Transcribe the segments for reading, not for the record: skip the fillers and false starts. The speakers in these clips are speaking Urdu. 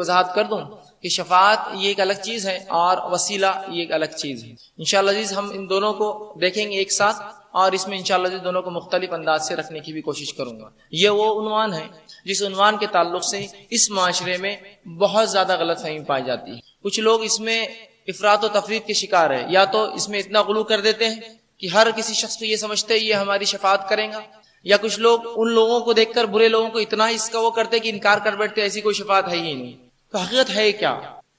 وضاحت کر دوں کہ شفاعت یہ ایک الگ چیز ہے اور وسیلہ یہ ایک الگ چیز ہے۔ انشاءاللہ عزیز ہم ان دونوں کو دیکھیں گے ایک ساتھ، اور اس میں انشاءاللہ عزیز دونوں کو مختلف انداز سے رکھنے کی بھی کوشش کروں گا۔ یہ وہ عنوان ہے جس عنوان کے تعلق سے اس معاشرے میں بہت زیادہ غلط فہمی پائی جاتی ہے۔ کچھ لوگ اس میں افراط و تفریط کے شکار ہے، یا تو اس میں اتنا غلو کر دیتے ہیں کہ ہر کسی شخص کو یہ سمجھتے ہیں یہ ہماری شفاعت کریں گا، یا کچھ لوگ ان لوگوں کو دیکھ کر برے لوگوں کو اتنا اس کا وہ کرتے کہ انکار کر بیٹھتے ایسی کوئی شفاعت ہے ہی نہیں۔ تو حقیقت ہے کیا؟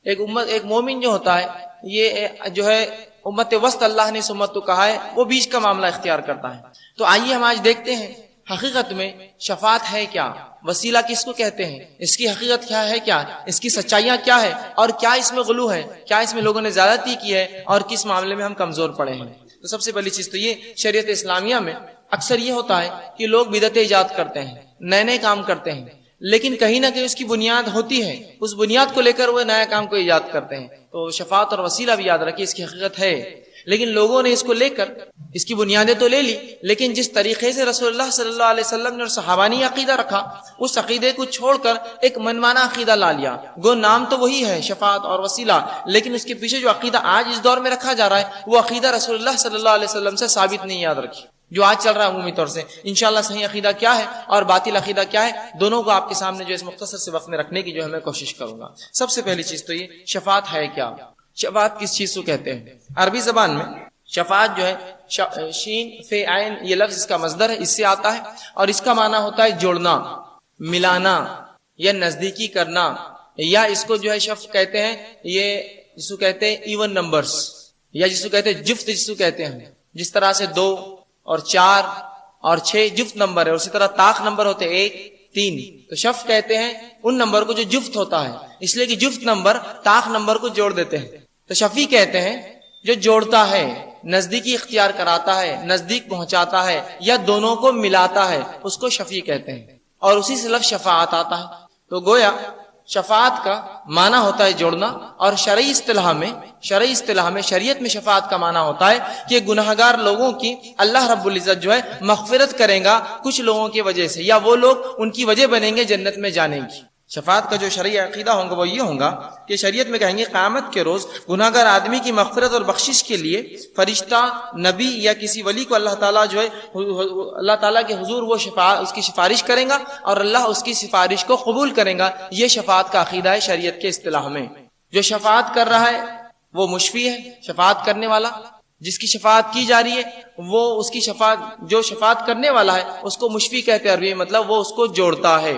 ایک مومن جو ہوتا ہے یہ جو ہے امت وسط اللہ نے اس امت کو کہا ہے، وہ بیچ کا معاملہ اختیار کرتا ہے۔ تو آئیے ہم آج دیکھتے ہیں حقیقت میں شفاعت ہے کیا، وسیلہ کس کو کہتے ہیں، اس کی حقیقت کیا ہے، کیا اس کی سچائیاں کیا ہے، اور کیا اس میں غلو ہے، کیا اس میں لوگوں نے زیادتی کی ہے، اور کس معاملے میں ہم کمزور پڑے ہیں۔ تو سب سے پہلی چیز تو یہ شریعت اسلامیہ میں اکثر یہ ہوتا ہے کہ لوگ بدعت ایجاد کرتے ہیں، نئے نئے کام کرتے ہیں، لیکن کہیں نہ کہیں اس کی بنیاد ہوتی ہے، اس بنیاد کو لے کر وہ نیا کام کو ایجاد کرتے ہیں۔ تو شفاعت اور وسیلہ بھی یاد رکھیے اس کی حقیقت ہے، لیکن لوگوں نے اس کو لے کر اس کی بنیادیں تو لے لی، لیکن جس طریقے سے رسول اللہ صلی اللہ علیہ وسلم نے اور صحابہ نے عقیدہ رکھا، اس عقیدے کو چھوڑ کر ایک منمانا عقیدہ لا لیا۔ گو نام تو وہی ہے شفاعت اور وسیلہ، لیکن اس کے پیچھے جو عقیدہ آج اس دور میں رکھا جا رہا ہے وہ عقیدہ رسول اللہ صلی اللہ علیہ وسلم سے ثابت نہیں۔ یاد رکھیے جو آج چل رہا ہے عمومی طور سے، انشاءاللہ صحیح عقیدہ کیا ہے اور باطل عقیدہ کیا ہے، دونوں کو آپ کے سامنے جو اس مختصر سے وقت میں رکھنے کی جو ہے میں کوشش کروں گا۔ سب سے پہلی چیز تو یہ شفاعت ہے کیا، شفاعت کس چیز کو کہتے ہیں؟ عربی زبان میں شفاعت جو ہے شین فے عین یہ لفظ اس کا مصدر ہے، اس سے آتا ہے، اور اس کا معنی ہوتا ہے جوڑنا، ملانا یا نزدیکی کرنا، یا اس کو جو ہے شفع کہتے ہیں، یہ جس کو کہتے ہیں ایون نمبرز، یا جس کو کہتے ہیں جفت، جس کو کہتے ہیں جس طرح سے 2 اور 4 اور 6 جفت نمبر ہے، اسی طرح طاق نمبر ہوتے 1 3، تو شفع کہتے ہیں ان نمبر کو جو جفت ہوتا ہے، اس لیے کہ جفت نمبر طاق نمبر کو جوڑ دیتے ہیں۔ تو شفیع کہتے ہیں جو جوڑتا ہے، نزدیکی اختیار کراتا ہے، نزدیک پہنچاتا ہے، یا دونوں کو ملاتا ہے، اس کو شفیع کہتے ہیں، اور اسی سے لفظ شفاعت آتا ہے۔ تو گویا شفاعت کا معنی ہوتا ہے جوڑنا، اور شرعی اصطلاح میں شریعت میں شفاعت کا معنی ہوتا ہے کہ گناہگار لوگوں کی اللہ رب العزت جو ہے مغفرت کرے گا کچھ لوگوں کی وجہ سے، یا وہ لوگ ان کی وجہ بنیں گے جنت میں جانے کی۔ شفاعت کا جو شرعی عقیدہ ہوگا وہ یہ ہوگا کہ شریعت میں کہیں گے قیامت کے روز گناہگار آدمی کی مغفرت اور بخشش کے لیے فرشتہ، نبی یا کسی ولی کو اللہ تعالیٰ جو ہے اللہ تعالیٰ کے حضور وہ اس کی سفارش کریں گا، اور اللہ اس کی سفارش کو قبول کرے گا۔ یہ شفاعت کا عقیدہ ہے شریعت کے اصطلاح میں۔ جو شفاعت کر رہا ہے وہ مشفی ہے، شفاعت کرنے والا، جس کی شفاعت کی جا رہی ہے وہ اس کی شفاعت، جو شفاعت کرنے والا ہے اس کو مشفی کہتے ہیں عربی، مطلب وہ اس کو جوڑتا ہے،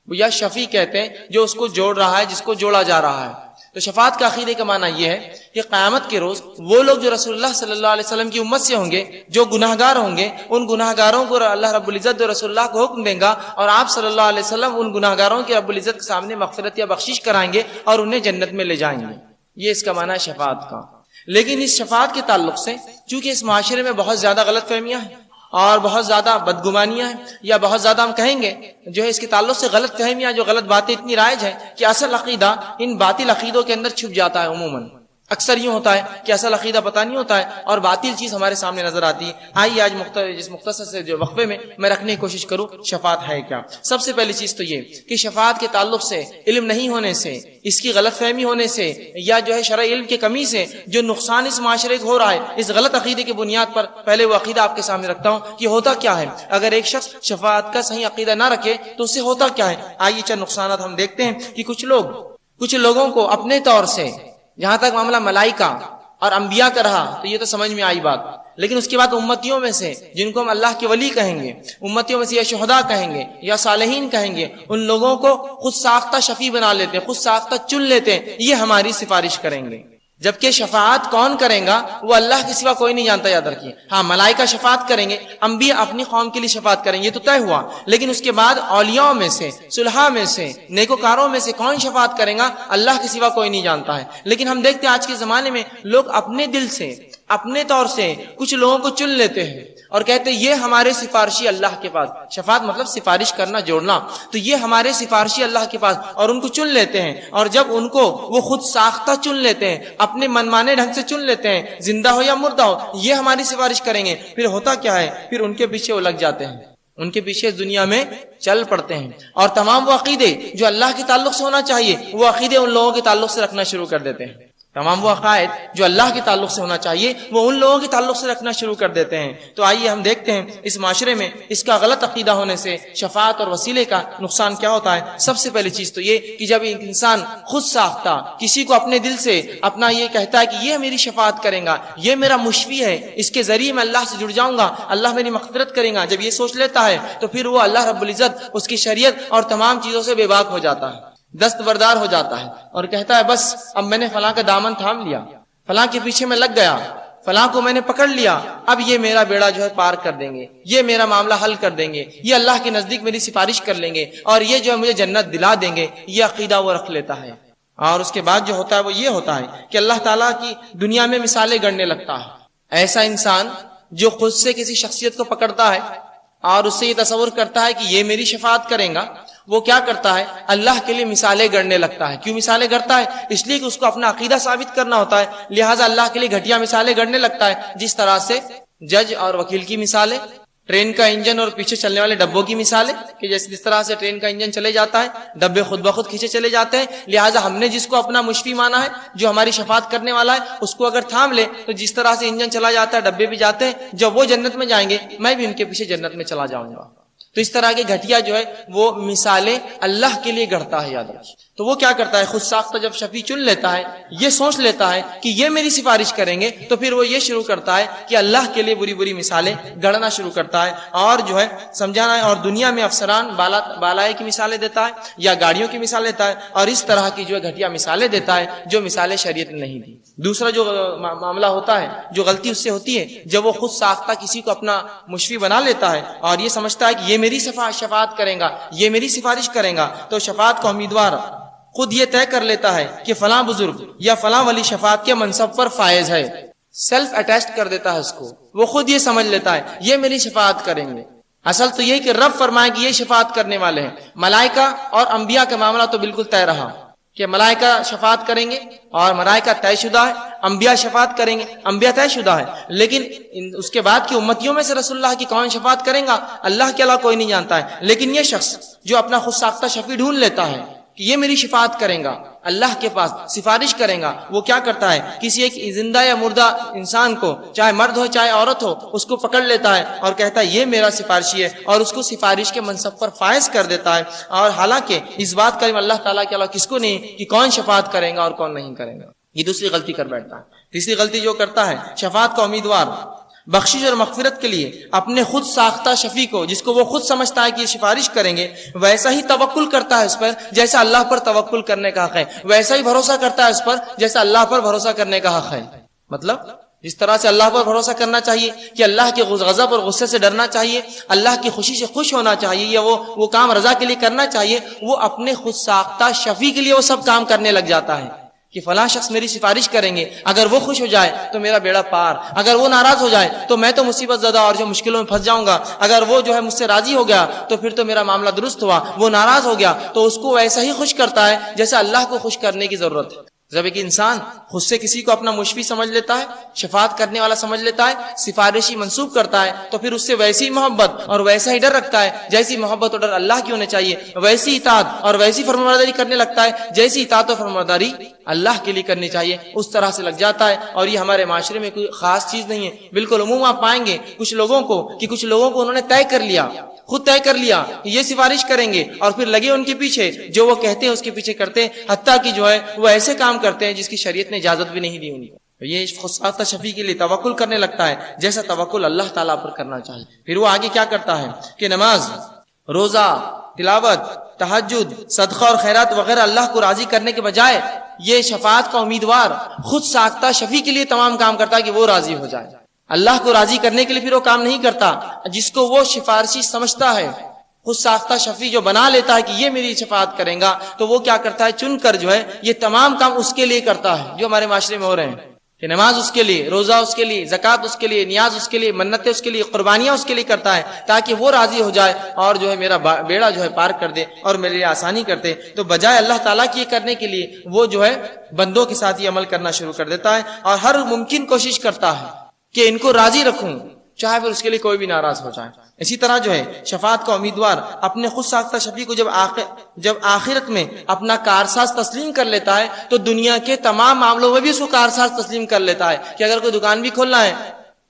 یا شفیع کہتے ہیں جو اس کو جوڑ رہا ہے، جس کو جوڑا جا رہا ہے۔ تو شفاعت کا عقیدے کا معنی یہ ہے کہ قیامت کے روز وہ لوگ جو رسول اللہ صلی اللہ علیہ وسلم کی امت سے ہوں گے، جو گناہگار ہوں گے، ان گناہگاروں کو اللہ رب العزت جو رسول اللہ کو حکم دیں گا، اور آپ صلی اللہ علیہ وسلم ان گناہگاروں کے رب العزت کے سامنے مغفرت یا بخشش کرائیں گے اور انہیں جنت میں لے جائیں گے۔ یہ اس کا معنی ہے شفاعت کا۔ لیکن اس شفاعت کے تعلق سے چونکہ اس معاشرے میں بہت زیادہ غلط فہمیاں ہیں اور بہت زیادہ بدگمانیاں ہیں، یا بہت زیادہ ہم کہیں گے جو ہے اس کے تعلق سے غلط فہمیاں، جو غلط باتیں اتنی رائج ہیں کہ اصل عقیدہ ان باطل عقیدوں کے اندر چھپ جاتا ہے۔ عموماً اکثر یوں ہوتا ہے کہ اصل عقیدہ پتہ نہیں ہوتا ہے اور باطل چیز ہمارے سامنے نظر آتی ہے۔ آئیے آج جس مختصر سے جو وقفے میں رکھنے کی کوشش کروں شفاعت ہے کیا۔ سب سے پہلی چیز تو یہ کہ شفاعت کے تعلق سے علم نہیں ہونے سے، اس کی غلط فہمی ہونے سے، یا جو ہے شرعی علم کی کمی سے جو نقصان اس معاشرے کو ہو رہا ہے، اس غلط عقیدے کی بنیاد پر پہلے وہ عقیدہ آپ کے سامنے رکھتا ہوں کہ ہوتا کیا ہے۔ اگر ایک شخص شفاعت کا صحیح عقیدہ نہ رکھے تو اس سے ہوتا کیا ہے۔ آئیے چند نقصانات ہم دیکھتے ہیں کہ کچھ لوگوں کو اپنے طور سے، جہاں تک معاملہ ملائکہ اور انبیاء کا رہا تو یہ تو سمجھ میں آئی بات، لیکن اس کے بعد امتیوں میں سے جن کو ہم اللہ کے ولی کہیں گے، امتیوں میں سے یا شہداء کہیں گے یا صالحین کہیں گے، ان لوگوں کو خود ساختہ شفیع بنا لیتے ہیں، خود ساختہ چن لیتے ہیں، یہ ہماری سفارش کریں گے۔ جبکہ شفاعت کون کریں گا وہ اللہ کے سوا کوئی نہیں جانتا، یاد رکھیے۔ ہاں ملائکہ شفاعت کریں گے، انبیاء اپنی قوم کے لیے شفاعت کریں گے، یہ تو طے ہوا، لیکن اس کے بعد اولیاء میں سے، صلحاء میں سے، نیکوکاروں میں سے کون شفاعت کرے گا اللہ کے سوا کوئی نہیں جانتا ہے۔ لیکن ہم دیکھتے ہیں آج کے زمانے میں لوگ اپنے دل سے، اپنے طور سے کچھ لوگوں کو چن لیتے ہیں اور کہتے ہیں یہ ہمارے سفارشی اللہ کے پاس۔ شفاعت مطلب سفارش کرنا، جوڑنا، تو یہ ہمارے سفارشی اللہ کے پاس، اور ان کو چن لیتے ہیں، اور جب ان کو وہ خود ساختہ چن لیتے ہیں، اپنے منمانے ڈھنگ سے چن لیتے ہیں، زندہ ہو یا مردہ ہو، یہ ہماری سفارش کریں گے، پھر ہوتا کیا ہے، پھر ان کے پیچھے وہ لگ جاتے ہیں۔ ان کے پیچھے دنیا میں چل پڑتے ہیں، اور تمام وہ عقیدے جو اللہ کے تعلق سے ہونا چاہیے وہ عقیدے ان لوگوں کے تعلق سے رکھنا شروع کر دیتے ہیں۔ تمام وہ عقائد جو اللہ کے تعلق سے ہونا چاہیے وہ ان لوگوں کے تعلق سے رکھنا شروع کر دیتے ہیں۔ تو آئیے ہم دیکھتے ہیں اس معاشرے میں اس کا غلط عقیدہ ہونے سے شفاعت اور وسیلے کا نقصان کیا ہوتا ہے۔ سب سے پہلی چیز تو یہ کہ جب ایک انسان خود ساختہ کسی کو اپنے دل سے اپنا یہ کہتا ہے کہ یہ میری شفاعت کرے گا، یہ میرا مشفی ہے، اس کے ذریعے میں اللہ سے جڑ جاؤں گا، اللہ میری مغفرت کرے گا، جب یہ سوچ لیتا ہے تو پھر وہ اللہ رب العزت اس کی شریعت اور تمام چیزوں سے بے باک ہو جاتا ہے، دستبردار ہو جاتا ہے، اور کہتا ہے بس اب میں نے فلاں کا دامن تھام لیا، فلاں کے پیچھے میں لگ گیا، فلاں کو میں نے پکڑ لیا، اب یہ میرا بیڑا جو ہے پار کر دیں گے، یہ میرا معاملہ حل کر دیں گے، یہ اللہ کے نزدیک میری سفارش کر لیں گے، اور یہ جو ہے مجھے جنت دلا دیں گے، یہ عقیدہ وہ رکھ لیتا ہے۔ اور اس کے بعد جو ہوتا ہے وہ یہ ہوتا ہے کہ اللہ تعالیٰ کی دنیا میں مثالیں گڑنے لگتا ہے۔ ایسا انسان جو خود سے کسی شخصیت کو پکڑتا ہے اور اس سے یہ تصور کرتا ہے کہ یہ میری شفاعت کریں گا، وہ کیا کرتا ہے؟ اللہ کے لیے مثالیں گڑنے لگتا ہے۔ کیوں مثالیں گڑتا ہے؟ اس لیے کہ اس کو اپنا عقیدہ ثابت کرنا ہوتا ہے، لہٰذا اللہ کے لیے گھٹیا مثالیں گڑنے لگتا ہے، جس طرح سے جج اور وکیل کی مثالیں، ٹرین کا انجن اور پیچھے چلنے والے ڈبوں کی مثالیں، کہ جس طرح سے ٹرین کا انجن چلے جاتا ہے، ڈبے خود بخود کھینچے چلے جاتے ہیں، لہٰذا ہم نے جس کو اپنا مشفی مانا ہے، جو ہماری شفاعت کرنے والا ہے، اس کو اگر تھام لے تو جس طرح سے انجن چلا جاتا ہے، ڈبے بھی جاتے ہیں، جب وہ جنت میں جائیں گے میں بھی ان کے پیچھے جنت میں چلا جاؤں گا۔ تو اس طرح کے گھٹیا جو ہے وہ مثالیں اللہ کے لیے گڑھتا ہے، یاد رکھیے۔ تو وہ کیا کرتا ہے؟ خود ساختہ جب شفیع چن لیتا ہے، یہ سوچ لیتا ہے کہ یہ میری سفارش کریں گے، تو پھر وہ یہ شروع کرتا ہے کہ اللہ کے لیے بری بری مثالیں گڑھنا شروع کرتا ہے، اور جو ہے سمجھانا ہے، اور دنیا میں افسران بالائے کی مثالیں دیتا ہے یا گاڑیوں کی مثال دیتا ہے، اور اس طرح کی جو ہے گھٹیا مثالیں دیتا ہے جو مثالیں شریعت نے نہیں دی۔ دوسرا جو معاملہ ہوتا ہے، جو غلطی اس سے ہوتی ہے، جب وہ خود ساختہ کسی کو اپنا مشفی بنا لیتا ہے اور یہ سمجھتا ہے کہ یہ میری شفاعت کرے گا، یہ میری سفارش کرے گا، تو شفاعت کا امیدوار خود یہ طے کر لیتا ہے کہ فلاں بزرگ یا فلاں ولی شفاعت کے منصب پر فائز ہے، سیلف اٹیچ کر دیتا ہے اس کو، وہ خود یہ سمجھ لیتا ہے یہ میری شفاعت کریں گے۔ اصل تو یہ کہ رب فرمائے کہ یہ شفاعت کرنے والے ہیں۔ ملائکہ اور انبیاء کا معاملہ تو بالکل طے رہا کہ ملائکہ شفاعت کریں گے، اور ملائکہ طے شدہ ہے، انبیاء شفاعت کریں گے، انبیاء طے شدہ ہے، لیکن اس کے بعد کی امتیوں میں سے رسول اللہ کی کون شفاعت کریں گا اللہ کے علاوہ کوئی نہیں جانتا ہے۔ لیکن یہ شخص جو اپنا خود ساختہ شفیع ڈھونڈ لیتا ہے کہ یہ میری شفاعت کریں گا، اللہ کے پاس سفارش کریں گا، وہ کیا کرتا ہے؟ کسی ایک زندہ یا مردہ انسان کو، چاہے مرد ہو چاہے عورت ہو، اس کو پکڑ لیتا ہے اور کہتا ہے یہ میرا سفارشی ہے، اور اس کو سفارش کے منصب پر فائز کر دیتا ہے۔ اور حالانکہ اس بات کا علم اللہ تعالیٰ کے علاوہ کس کو نہیں کہ کون شفاعت کرے گا اور کون نہیں کرے گا۔ یہ دوسری غلطی کر بیٹھتا ہے۔ تیسری غلطی جو کرتا ہے، شفاعت کا امیدوار بخشش اور مغفرت کے لیے اپنے خود ساختہ شفیع کو، جس کو وہ خود سمجھتا ہے کہ یہ سفارش کریں گے، ویسا ہی توکل کرتا ہے اس پر جیسا اللہ پر توکل کرنے کا حق ہے، ویسا ہی بھروسہ کرتا ہے اس پر جیسا اللہ پر بھروسہ کرنے کا حق ہے۔ مطلب جس طرح سے اللہ پر بھروسہ کرنا چاہیے کہ اللہ کے غضب اور غصے سے ڈرنا چاہیے، اللہ کی خوشی سے خوش ہونا چاہیے، یا وہ کام رضا کے لیے کرنا چاہیے، وہ اپنے خود ساختہ شفیع کے لیے وہ سب کام کرنے لگ جاتا ہے کہ فلاں شخص میری سفارش کریں گے، اگر وہ خوش ہو جائے تو میرا بیڑا پار، اگر وہ ناراض ہو جائے تو میں تو مصیبت زدہ اور جو مشکلوں میں پھنس جاؤں گا، اگر وہ جو ہے مجھ سے راضی ہو گیا تو پھر تو میرا معاملہ درست ہوا، وہ ناراض ہو گیا تو اس کو ویسا ہی خوش کرتا ہے جیسا اللہ کو خوش کرنے کی ضرورت ہے۔ جب ایک انسان خود سے کسی کو اپنا مشفی سمجھ لیتا ہے، شفاعت کرنے والا سمجھ لیتا ہے، سفارشی منسوب کرتا ہے، تو پھر اس سے ویسی محبت اور ویسا ہی ڈر رکھتا ہے جیسی محبت اور ڈر اللہ کی ہونے چاہیے، ویسی اطاعت اور ویسی فرمانبرداری کرنے لگتا ہے جیسی اطاعت اور فرمانبرداری اللہ کے لیے کرنی چاہیے، اس طرح سے لگ جاتا ہے۔ اور یہ ہمارے معاشرے میں کوئی خاص چیز نہیں ہے، بالکل عموم آپ پائیں گے کچھ لوگوں کو انہوں نے طے کر لیا، خود طے کر لیا کہ یہ سفارش کریں گے، اور پھر لگے ان کے پیچھے، جو وہ کہتے ہیں اس کے پیچھے کرتے ہیں، حتیٰ کہ جو ہے وہ ایسے کام کرتے ہیں جس کی شریعت نے اجازت بھی نہیں دی ان کو۔ یہ خود ساختہ شفیع کے لیے توکل کرنے لگتا ہے جیسا توکل اللہ تعالیٰ پر کرنا چاہیے۔ پھر وہ آگے کیا کرتا ہے کہ نماز، روزہ، تلاوت، تہجد، صدقہ اور خیرات وغیرہ اللہ کو راضی کرنے کے بجائے یہ شفاعت کا امیدوار خود ساختہ شفیع کے لیے تمام کام کرتا ہے کہ وہ راضی ہو جائے۔ اللہ کو راضی کرنے کے لیے پھر وہ کام نہیں کرتا جس کو وہ سفارشی سمجھتا ہے، خود ساختہ شفیع جو بنا لیتا ہے کہ یہ میری شفاعت کریں گا، تو وہ کیا کرتا ہے؟ چن کر جو ہے یہ تمام کام اس کے لیے کرتا ہے جو ہمارے معاشرے میں ہو رہے ہیں کہ نماز اس کے لیے، روزہ اس کے لیے، زکوٰۃ اس کے لیے، نیاز اس کے لیے، منتیں اس کے لیے، قربانیاں اس کے لیے کرتا ہے تاکہ وہ راضی ہو جائے اور جو ہے میرا بیڑا جو ہے پار کر دے اور میرے لیے آسانی کر دے۔ تو بجائے اللہ تعالیٰ کی یہ کرنے کے لیے وہ جو ہے بندوں کے ساتھ یہ عمل کرنا شروع کر دیتا ہے اور ہر ممکن کوشش کرتا ہے کہ ان کو راضی رکھوں، چاہے پھر اس کے لیے کوئی بھی ناراض ہو جائے۔ اسی طرح جو ہے شفاعت کا امیدوار اپنے خود ساختہ شفیع کو جب آخرت میں اپنا کارساز تسلیم کر لیتا ہے تو دنیا کے تمام معاملوں میں بھی اس کو کارساز تسلیم کر لیتا ہے کہ اگر کوئی دکان بھی کھولنا ہے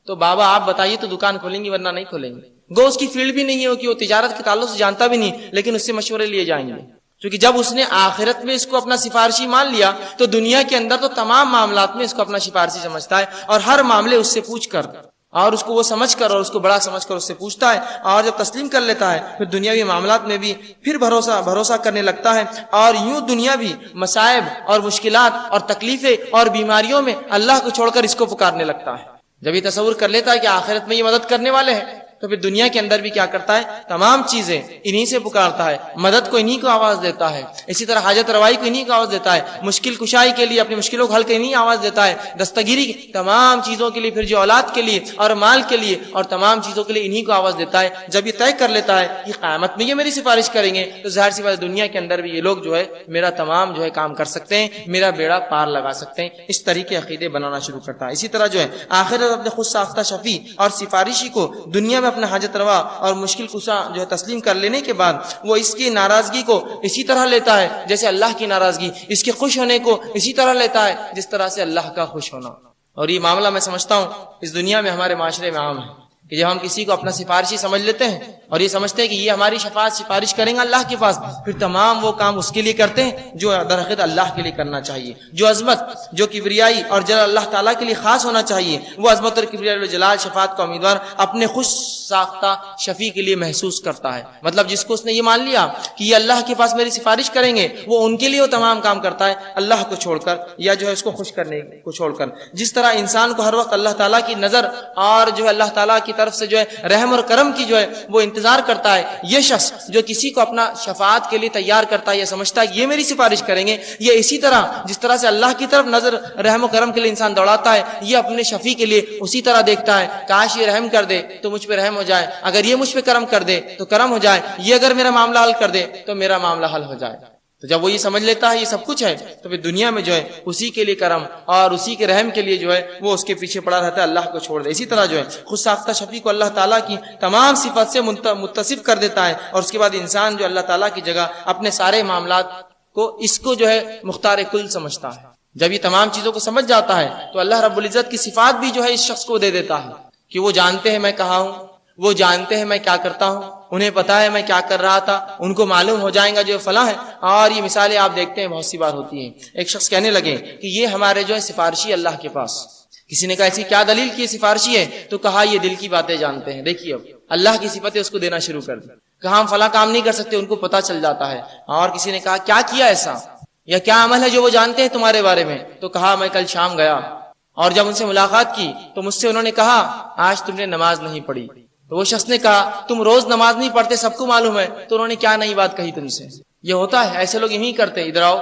تو بابا آپ بتائیے تو دکان کھولیں گی ورنہ نہیں کھولیں گے۔ گو اس کی فیلڈ بھی نہیں ہو کہ وہ تجارت کے تعلق سے جانتا بھی نہیں، لیکن اس سے مشورے لیے جائیں گے، کیونکہ جب اس نے آخرت میں اس کو اپنا سفارشی مان لیا تو دنیا کے اندر تو تمام معاملات میں اس کو اپنا سفارشی سمجھتا ہے، اور ہر معاملے اس سے پوچھ کر اور اس کو وہ سمجھ کر اور اس کو بڑا سمجھ کر اس سے پوچھتا ہے، اور جب تسلیم کر لیتا ہے پھر دنیاوی معاملات میں بھی پھر بھروسہ کرنے لگتا ہے، اور یوں دنیاوی مصائب اور مشکلات اور تکلیفیں اور بیماریوں میں اللہ کو چھوڑ کر اس کو پکارنے لگتا ہے۔ جب یہ تصور کر لیتا ہے کہ آخرت میں یہ مدد کرنے والے ہیں تو پھر دنیا کے اندر بھی کیا کرتا ہے، تمام چیزیں انہی سے پکارتا ہے، مدد کو انہی کو آواز دیتا ہے، اسی طرح حاجت روائی کو انہی کو آواز دیتا ہے، مشکل کشائی کے لیے اپنی مشکلوں کو حل کے انہی آواز دیتا ہے، دستگیری تمام چیزوں کے لیے، پھر جو اولاد کے لیے اور مال کے لیے اور تمام چیزوں کے لیے انہی کو آواز دیتا ہے۔ جب یہ طے کر لیتا ہے کہ قیامت میں یہ میری سفارش کریں گے تو ظاہر سی بات دنیا کے اندر بھی یہ لوگ جو ہے میرا تمام جو ہے کام کر سکتے ہیں، میرا بیڑا پار لگا سکتے ہیں، اس طریقے عقیدے بنانا شروع کرتا ہے۔ اسی طرح جو ہے آخرت اپنے خود ساختہ شفیع اور سفارشی کو دنیا میں اپنا حاجت روا اور مشکل کشا جو ہے تسلیم کر لینے کے بعد وہ اس کی ناراضگی کو اسی طرح لیتا ہے جیسے اللہ کی ناراضگی، اس کے خوش ہونے کو اسی طرح لیتا ہے جس طرح سے اللہ کا خوش ہونا۔ اور یہ معاملہ میں سمجھتا ہوں اس دنیا میں ہمارے معاشرے میں عام ہے کہ جب ہم کسی کو اپنا سفارشی سمجھ لیتے ہیں اور یہ سمجھتے ہیں کہ یہ ہماری شفاعت سفارش کریں گے اللہ کے پاس، پھر تمام وہ کام اس کے لیے کرتے ہیں جو درحقیقت اللہ کے لیے کرنا چاہیے۔ جو عظمت، جو کبریائی اور جلال اللہ تعالیٰ کے لیے خاص ہونا چاہیے، وہ عظمت اور کبریائی اور جلال شفاعت کا امیدوار اپنے خوش ساختہ شفیع کے لیے محسوس کرتا ہے۔ مطلب جس کو اس نے یہ مان لیا کہ یہ اللہ کے پاس میری سفارش کریں گے، وہ ان کے لیے وہ تمام کام کرتا ہے اللہ کو چھوڑ کر یا جو ہے اس کو خوش کرنے کو چھوڑ کر۔ جس طرح انسان کو ہر وقت اللہ تعالیٰ کی نظر اور جو ہے اللہ تعالیٰ کی طرف سے جو ہے رحم اور کرم کی جو ہے وہ انتظار کرتا ہے، یہ شخص جو کسی کو اپنا شفاعت کے لیے تیار کرتا ہے یا سمجھتا ہے یہ میری سفارش کریں گے، یہ اسی طرح جس طرح سے اللہ کی طرف نظر رحم و کرم کے لیے انسان دوڑاتا ہے، یہ اپنے شفیع کے لیے اسی طرح دیکھتا ہے، کاش یہ رحم کر دے تو مجھ پہ رحم ہو جائے، اگر یہ مجھ پہ کرم کر دے تو کرم ہو جائے، یہ اگر میرا معاملہ حل کر دے تو میرا معاملہ حل ہو جائے۔ تو جب وہ یہ سمجھ لیتا ہے یہ سب کچھ ہے تو پھر دنیا میں جو ہے اسی کے لیے کرم اور اسی کے رحم کے لیے جو ہے وہ اس کے پیچھے پڑا رہتا ہے، اللہ کو چھوڑ دے۔ اسی طرح جو ہے خود ساختہ شفیع کو اللہ تعالیٰ کی تمام صفات سے متصف کر دیتا ہے، اور اس کے بعد انسان جو اللہ تعالیٰ کی جگہ اپنے سارے معاملات کو اس کو جو ہے مختار کل سمجھتا ہے۔ جب یہ تمام چیزوں کو سمجھ جاتا ہے تو اللہ رب العزت کی صفات بھی جو ہے اس شخص کو دے دیتا ہے کہ وہ جانتے ہیں میں کہاں ہوں، وہ جانتے ہیں میں کیا کرتا ہوں، انہیں پتا ہے میں کیا کر رہا تھا، ان کو معلوم ہو جائے گا جو فلاں ہے۔ اور یہ مثالیں آپ دیکھتے ہیں بہت سی بار ہوتی ہیں۔ ایک شخص کہنے لگے کہ یہ ہمارے جو ہے سفارشی اللہ کے پاس، کسی نے کہا ایسی کیا دلیل کی سفارشی ہے، تو کہا یہ دل کی باتیں جانتے ہیں۔ دیکھیے اب اللہ کی صفتیں اس کو دینا شروع کر دی، کہا ہم فلاں کام نہیں کر سکتے، ان کو پتا چل جاتا ہے۔ اور کسی نے کہا کیا کیا ایسا یا کیا عمل ہے جو وہ جانتے ہیں تمہارے بارے میں، تو کہا میں کل شام گیا اور جب ان سے ملاقات کی تو مجھ سے انہوں نے کہا آج تم نے نماز نہیں پڑھی۔ تو وہ شخص نے کہا تم روز نماز نہیں پڑھتے، سب کو معلوم ہے، تو انہوں نے کیا نئی بات کہی تم سے؟ یہ ہوتا ہے، ایسے لوگ یہی کرتے ہیں۔ ادھر آؤ،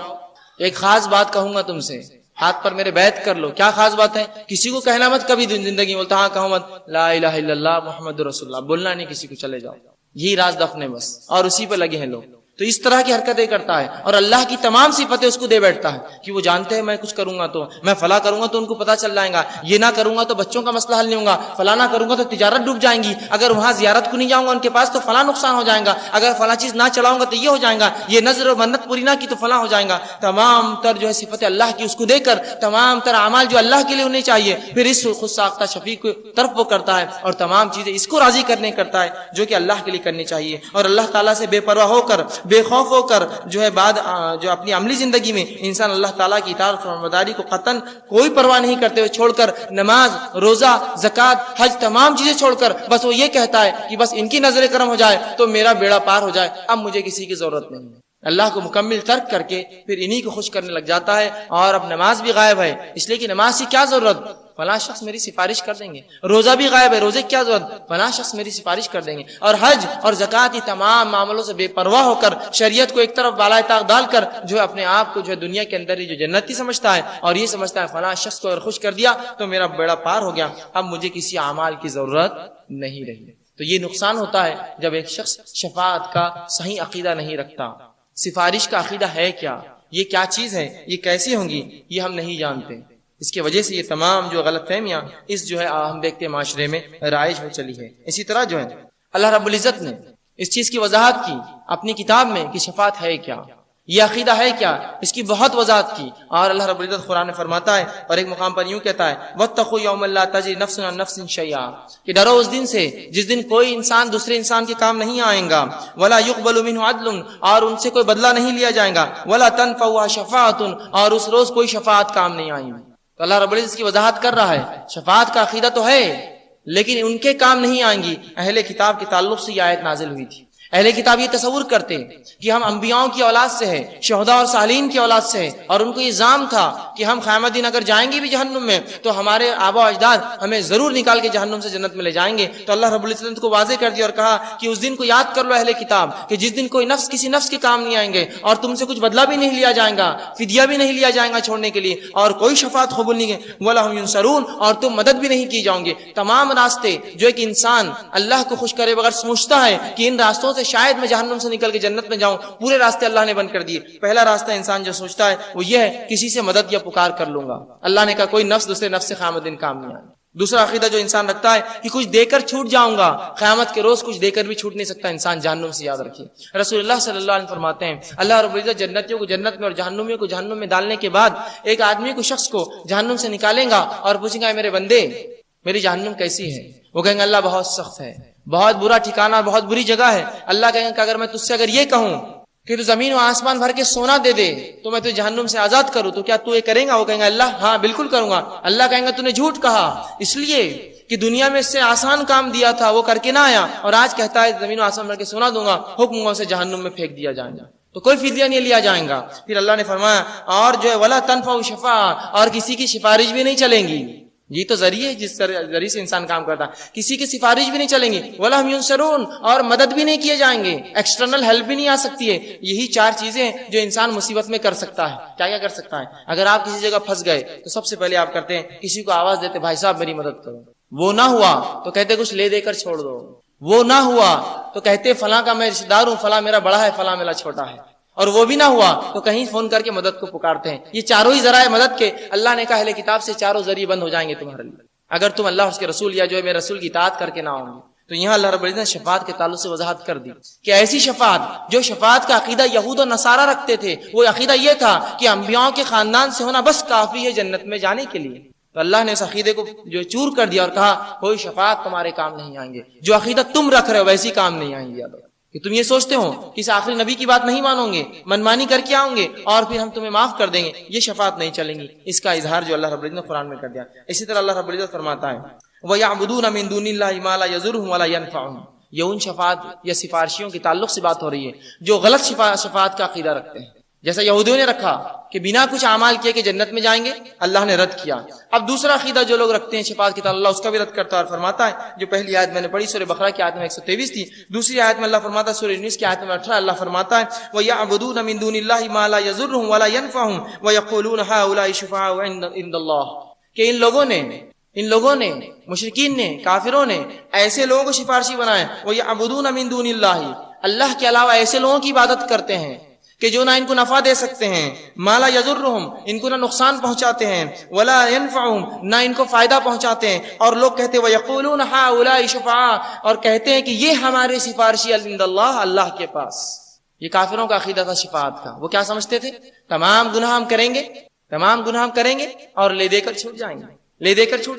ایک خاص بات کہوں گا تم سے، ہاتھ پر میرے بیعت کر لو۔ کیا خاص بات ہے؟ کسی کو کہنا مت کبھی زندگی بولتا، ہاں کہو مت لا الہ الا اللہ محمد رسول اللہ، بولنا نہیں کسی کو، چلے جاؤ، یہی راز دفن ہے بس، اور اسی پہ لگے ہیں لوگ۔ تو اس طرح کی حرکتیں کرتا ہے اور اللہ کی تمام صفتیں اس کو دے بیٹھتا ہے کہ وہ جانتے ہیں میں کچھ کروں گا تو میں فلاں کروں گا تو ان کو پتا چل جائے گا، یہ نہ کروں گا تو بچوں کا مسئلہ حل نہیں ہوگا، فلاں نہ کروں گا تو تجارت ڈوب جائیں گی، اگر وہاں زیارت کو نہیں جاؤں گا ان کے پاس تو فلاں نقصان ہو جائے گا، اگر فلاں چیز نہ چلاؤں گا تو یہ ہو جائے گا، یہ نظر و منت پوری نہ کی تو فلاں ہو جائے گا۔ تمام تر جو ہے صفت اللہ کی اس کو دے کر تمام تر اعمال جو اللہ کے لیے ہونے چاہیے پھر اس خود ساختہ شفیع کی طرف وہ کرتا ہے اور تمام چیزیں اس کو راضی کرنے کرتا ہے جو کہ اللہ کے لیے کرنی چاہیے، اور اللہ تعالیٰ سے بے پرواہ ہو کر بے خوف ہو کر جو ہے بعد جو اپنی عملی زندگی میں انسان اللہ تعالیٰ کی اطاعت و فرمانبرداری کو قطعاً کوئی پرواہ نہیں کرتے ہوئے چھوڑ کر نماز، روزہ، زکوٰۃ، حج تمام چیزیں چھوڑ کر بس وہ یہ کہتا ہے کہ بس ان کی نظر کرم ہو جائے تو میرا بیڑا پار ہو جائے، اب مجھے کسی کی ضرورت نہیں ہے۔ اللہ کو مکمل ترک کر کے پھر انہی کو خوش کرنے لگ جاتا ہے، اور اب نماز بھی غائب ہے اس لیے کہ نماز کی کیا ضرورت، فلاں شخص میری سفارش کر دیں گے، روزہ بھی غائب ہے، روزے کی کیا ضرورت، فلاں شخص میری سفارش کر دیں گے، اور حج اور زکوٰۃ تمام معاملوں سے بے پرواہ ہو کر شریعت کو ایک طرف بالائے طاق ڈال کر جو ہے اپنے آپ کو جو ہے دنیا کے اندر ہی جو جنتی سمجھتا ہے، اور یہ سمجھتا ہے فلاں شخص کو اگر خوش کر دیا تو میرا بیڑا پار ہو گیا، اب مجھے کسی اعمال کی ضرورت نہیں رہی۔ تو یہ نقصان ہوتا ہے جب ایک شخص شفاعت کا صحیح عقیدہ نہیں رکھتا۔ سفارش کا عقیدہ ہے کیا، یہ کیا چیز ہے، یہ کیسی ہوں گی، یہ ہم نہیں جانتے۔ اس کی وجہ سے یہ تمام جو غلط فہمیاں اس جو ہے ہم دیکھتے ہیں معاشرے میں رائج ہو چلی ہے۔ اسی طرح جو ہے اللہ رب العزت نے اس چیز کی وضاحت کی اپنی کتاب میں کہ شفاعت ہے کیا، یہ عقیدہ ہے کیا، اس کی بہت وضاحت کی۔ اور اللہ رب العزت قرآن میں فرماتا ہے اور ایک مقام پر یوں کہتا ہے واتقوا یوما لا تجزی نفس عن نفس شیئا، کہ ڈرو اس دن سے جس دن کوئی انسان دوسرے انسان کے کام نہیں آئے گا، ولا يقبل منه عدل، اور ان سے کوئی بدلہ نہیں لیا جائے گا، ولا تنفعها شفاعت، اور اس روز کوئی شفاعت کام نہیں آئے گی۔ تو اللہ رب العزت کی وضاحت کر رہا ہے شفاعت کا عقیدہ تو ہے لیکن ان کے کام نہیں آئیں گی۔ اہل کتاب کے تعلق سے یہ آیت نازل ہوئی تھی۔ اہل کتاب یہ تصور کرتے کہ ہم انبیاءوں کی اولاد سے ہیں، شہداء اور صالحین کی اولاد سے ہیں، اور ان کو یہ الزام تھا کہ ہم قیامت دن اگر جائیں گے بھی جہنم میں تو ہمارے آبا و اجداد ہمیں ضرور نکال کے جہنم سے جنت میں لے جائیں گے۔ تو اللہ رب العزت نے کو واضح کر دیا اور کہا کہ اس دن کو یاد کر لو اہل کتاب، کہ جس دن کوئی نفس کسی نفس کے کام نہیں آئیں گے، اور تم سے کچھ بدلہ بھی نہیں لیا جائے گا، فدیہ بھی نہیں لیا جائے گا چھوڑنے کے لیے، اور کوئی شفاعت قبول نہیں ہے، ولا هم ينصرون، اور تم مدد بھی نہیں کی جاؤ گے۔ تمام راستے جو ایک انسان اللہ کو خوش کرے بغیر سوچتا ہے کہ ان راستوں سے شاید میں جہنم سے نکل کے جنت میں جاؤں، پورے راستے اللہ نے بند کر دیے۔ پہلا راستہ انسان جو سوچتا ہے وہ یہ ہے کسی سے مدد یا پکار کر لوں گا، اللہ نے کہا کوئی نفس دوسرے نفس سے قیامت دن کام نہیں آئے۔ دوسرا عقیدہ جو انسان رکھتا ہے کہ کچھ دے کر چھوٹ جاؤں گا، قیامت کے روز کچھ دے کر بھی چھوٹ نہیں سکتا انسان، جہنم سے یاد رکھیے۔ رسول اللہ صلی اللہ علیہ وسلم فرماتے ہیں اللہ رب العزت جنتیوں کو جنت میں اور جہنمیوں کو جہنم میں ڈالنے کے بعد ایک آدمی کو شخص کو جہنم سے نکالیں گا اور پوچھیں گا میرے بندے میری جہنم کیسی ہے؟ وہ کہیں گے اللہ بہت سخت ہے، بہت برا ٹھکانہ، بہت بری جگہ ہے۔ اللہ کہیں گے کہ اگر میں تجھ سے اگر یہ کہوں کہ تو زمین و آسمان بھر کے سونا دے دے تو میں تجھے جہنم سے آزاد کروں تو کیا تو یہ کریں گا؟ وہ کہیں گا اللہ ہاں بالکل کروں گا۔ اللہ کہیں گا تو نے جھوٹ کہا، اس لیے کہ دنیا میں اس سے آسان کام دیا تھا وہ کر کے نہ آیا، اور آج کہتا ہے زمین و آسمان بھر کے سونا دوں گا، حکم ہوا اسے جہنم میں پھینک دیا جائے گا، تو کوئی فدیہ نہیں لیا جائے گا۔ پھر اللہ نے فرمایا اور جو ہے ولا تنفع شفاعت، اور کسی کی سفارش بھی نہیں چلیں گی۔ یہ تو ذریعہ ہے جس ذریعے سے انسان کام کرتا ہے، کسی کی سفارش بھی نہیں چلیں گی، ولا هم ينصرون، اور مدد بھی نہیں کیے جائیں گے، ایکسٹرنل ہیلپ بھی نہیں آ سکتی ہے۔ یہی چار چیزیں جو انسان مصیبت میں کر سکتا ہے۔ کیا کیا کر سکتا ہے؟ اگر آپ کسی جگہ پھنس گئے تو سب سے پہلے آپ کرتے ہیں کسی کو آواز دیتے بھائی صاحب میری مدد کرو، وہ نہ ہوا تو کہتے کچھ لے دے کر چھوڑ دو، وہ نہ ہوا تو کہتے فلاں کا میں رشتہ دار ہوں، فلاں میرا بڑا ہے، فلاں میرا چھوٹا ہے، اور وہ بھی نہ ہوا تو کہیں فون کر کے مدد کو پکارتے ہیں۔ یہ چاروں ہی ذرائع مدد کے اللہ نے کہا اہل کتاب سے چاروں ذریعے بند ہو جائیں گے تمہارے لیے اگر تم اللہ اس کے رسول یا جو ہے میرے رسول کی اطاعت کر کے نہ آؤ گے۔ تو یہاں اللہ رب العزت نے شفاعت کے تعلق سے وضاحت کر دی کہ ایسی شفاعت جو شفاعت کا عقیدہ یہود و نصارہ رکھتے تھے، وہ عقیدہ یہ تھا کہ انبیاؤں کے خاندان سے ہونا بس کافی ہے جنت میں جانے کے لیے، تو اللہ نے اس عقیدے کو جو چور کر دیا اور کہا کوئی شفاعت تمہارے کام نہیں آئیں گے، جو عقیدہ تم رکھ رہے ہو ویسی کام نہیں آئیں گے۔ کہ تم یہ سوچتے ہو کہ اس آخری نبی کی بات نہیں مانو گے، منمانی کر کے آؤں گے اور پھر ہم تمہیں معاف کر دیں گے، یہ شفاعت نہیں چلیں گی۔ اس کا اظہار جو اللہ رب العزت نے قرآن میں کر دیا۔ اسی طرح اللہ رب العزت فرماتا ہے وَيَعْبُدُونَ مِن دُونِ اللَّهِ مَا لَا يَضُرُّهُمْ وَلَا يَنفَعُهُمْ، یہ ان شفاعت یا سفارشیوں کے تعلق سے بات ہو رہی ہے جو غلط شفاعت کا عقیدہ رکھتے ہیں، جیسا یہودیوں نے رکھا کہ بنا کچھ اعمال کیے کہ جنت میں جائیں گے، اللہ نے رد کیا۔ اب دوسرا عقیدہ جو لوگ رکھتے ہیں شفاعت کی تعلق، اللہ اس کا بھی رد کرتا ہے اور فرماتا ہے، جو پہلی آیت میں نے پڑھی سورہ بقرہ کی آیت میں 123 تھی، دوسری آیت میں اللہ فرماتا ہے سورہ یونس کی آیت میں 18 اللہ فرماتا ہے وَيَعْبُدُونَ مِن دُونِ اللَّهِ مَا لَا يَضُرُّهُمْ وَلَا يَنفَعُهُمْ وَيَقُولُونَ هَؤُلَاءِ شُفَعَاؤُنَا عِندَ اللَّهِ، کہ ان لوگوں نے مشرکین نے کافروں نے ایسے لوگوں کو سفارشی بنایا، وَيَعْبُدُونَ مِن دُونِ اللَّهِ، اللہ کے علاوہ ایسے لوگوں کی عبادت کرتے ہیں کہ جو نہ ان کو نفع دے سکتے ہیں، ما لا یضرہم، ان کو نہ نقصان پہنچاتے ہیں، ولا ینفعہم، نہ ان کو فائدہ پہنچاتے ہیں، اور لوگ کہتے ہیں وَيَقُولُونَ هَؤُلَاءِ شُفَعَاء، اور کہتے ہیں کہ یہ ہمارے سفارشی عند اللہ، اللہ کے پاس۔ یہ کافروں کا عقیدہ تھا شفاعت کا۔ وہ کیا سمجھتے تھے؟ تمام گناہ ہم کریں گے اور لے دے کر چھوٹ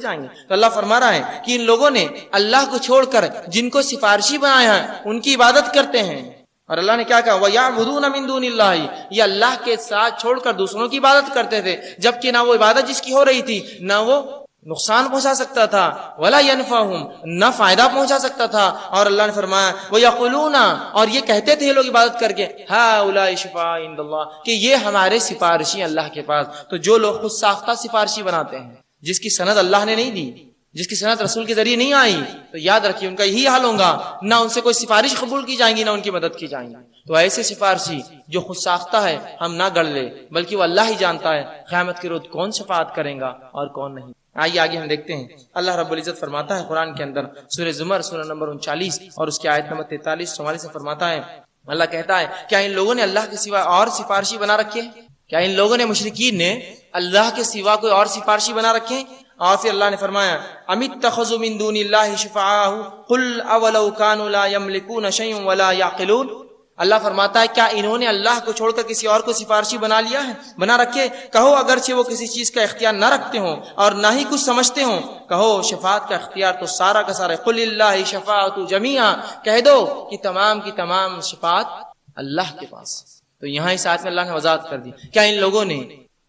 جائیں گے، تو اللہ فرما رہا ہے کہ ان لوگوں نے اللہ کو چھوڑ کر جن کو سفارشی بنایا ہے ان کی عبادت کرتے ہیں، اور اللہ نے کیا کہا وَيَعْبُدُونَ مِن دُونِ اللَّهِ، یہ اللہ کے ساتھ چھوڑ کر دوسروں کی عبادت کرتے تھے، جبکہ نہ وہ عبادت جس کی ہو رہی تھی نہ وہ نقصان پہنچا سکتا تھا، ولا ينفعهم، نہ فائدہ پہنچا سکتا تھا۔ اور اللہ نے فرمایا وَيَقُولُونَ، اور یہ کہتے تھے لوگ عبادت کر کے هَؤُلَاءِ شُفَعَاءُ عِندَ اللَّهِ، کہ یہ ہمارے سفارشی اللہ کے پاس۔ تو جو لوگ خود ساختہ سفارشی بناتے ہیں جس کی سند اللہ نے نہیں دی، جس کی سند رسول کے ذریعے نہیں آئی، تو یاد رکھیے ان کا یہی حال ہوگا، نہ ان سے کوئی سفارش قبول کی جائیں گی نہ ان کی مدد کی جائیں گی۔ تو ایسے سفارشی جو خود ساختہ ہے ہم نہ گڑھ لے، بلکہ وہ اللہ ہی جانتا ہے قیامت کے روز کون شفاعت کرے گا اور کون نہیں۔ آئیے آگے ہم دیکھتے ہیں اللہ رب العزت فرماتا ہے قرآن کے اندر سورہ زمر سورہ نمبر 39 اور اس کی آیت نمبر 43-44 سے فرماتا ہے، اللہ کہتا ہے کیا ان لوگوں نے اللہ کے سوا اور سفارشی بنا رکھے ہیں؟ کیا ان لوگوں نے مشرکین نے اللہ کے سوا کوئی اور سفارشی بنا رکھیں؟ اور پھر اللہ نے فرمایا اتخذوا من دون اللہ شفعاء قل اولو كانوا لا يملكون شيئا ولا يعقلون. اللہ فرماتا ہے کیا انہوں نے اللہ کو چھوڑ کر کسی اور کو سفارشی بنا لیا ہے، بنا رکھے؟ کہو اگرچہ وہ کسی چیز کا اختیار نہ رکھتے ہوں اور نہ ہی کچھ سمجھتے ہوں، کہو شفاعت کا اختیار تو سارا کا سارا قل للہ شفاعت جمیعا، کہہ دو کہ تمام کی تمام شفاعت اللہ کے پاس. تو یہاں اس آیت میں اللہ نے وضاحت کر دی کیا ان لوگوں نے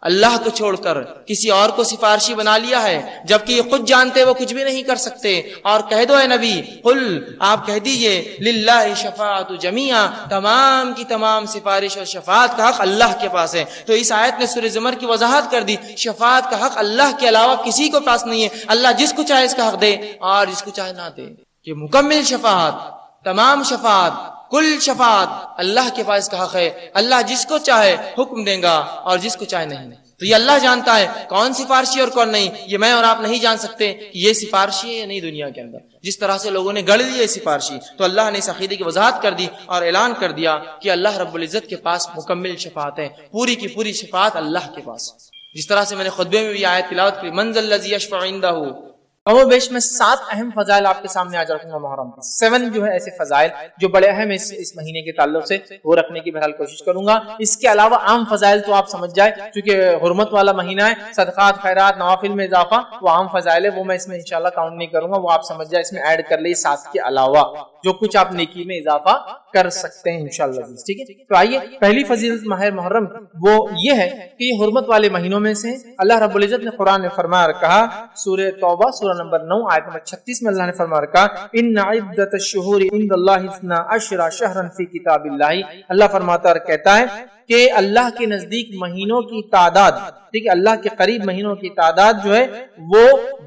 اللہ کو چھوڑ کر کسی اور کو سفارشی بنا لیا ہے جبکہ یہ خود جانتے وہ کچھ بھی نہیں کر سکتے. اور کہہ دو اے نبی قل، آپ کہہ دیجئے للہ شفاعت جمیعا، تمام کی تمام سفارش اور شفاعت کا حق اللہ کے پاس ہے. تو اس آیت نے سورہ زمر کی وضاحت کر دی، شفاعت کا حق اللہ کے علاوہ کسی کو پاس نہیں ہے. اللہ جس کو چاہے اس کا حق دے اور جس کو چاہے نہ دے. کہ مکمل شفاعت، تمام شفاعت، کل شفاعت اللہ کے پاس کا حق ہے. اللہ جس کو چاہے حکم دے گا اور جس کو چاہے نہیں. تو یہ اللہ جانتا ہے کون سفارشی اور کون نہیں. یہ میں اور آپ نہیں جان سکتے کہ یہ سفارشی ہے یا نہیں. دنیا کے اندر جس طرح سے لوگوں نے گڑھ لی سفارشی، تو اللہ نے اس عقیدے کی وضاحت کر دی اور اعلان کر دیا کہ اللہ رب العزت کے پاس مکمل شفاعت ہے، پوری کی پوری شفاعت اللہ کے پاس. جس طرح سے میں نے خطبے میں بھی آیت تلاوت کی، من ذا الذی یشفع عنده. کم و بیش میں 7 اہم فضائل آپ کے سامنے آج رکھوں گا محرم کے. 7 جو ہے ایسے فضائل جو بڑے اہم اس مہینے کے تعلق سے وہ رکھنے کی بہرحال کوشش کروں گا. اس کے علاوہ عام فضائل تو آپ سمجھ جائے، چونکہ حرمت والا مہینہ ہے، صدقات خیرات نوافل میں اضافہ وہ عام فضائل ہے، وہ میں اس میں انشاءاللہ کاؤنٹ نہیں کروں گا، وہ آپ سمجھ جائے اس میں ایڈ کر لیں 7 کے علاوہ جو کچھ آپ نیکی میں اضافہ کر سکتے ہیں انشاءاللہ. ٹھیک ہے، تو آئیے پہلی فضیلت ماہ محرم وہ یہ ہے کہ یہ حرمت والے مہینوں میں سے اللہ رب العزت نے قرآن میں فرمایا کہا، سورہ توبہ سورہ نمبر 9 آیت نمبر 36 میں اللہ نے فرمایا کہا ان عدت الشہور عند اللہ 12 شہرا فی کتاب اللہ. اللہ فرماتا اور کہتا ہے کہ اللہ کے نزدیک مہینوں کی تعداد، ٹھیک ہے، اللہ کے قریب مہینوں کی تعداد جو ہے وہ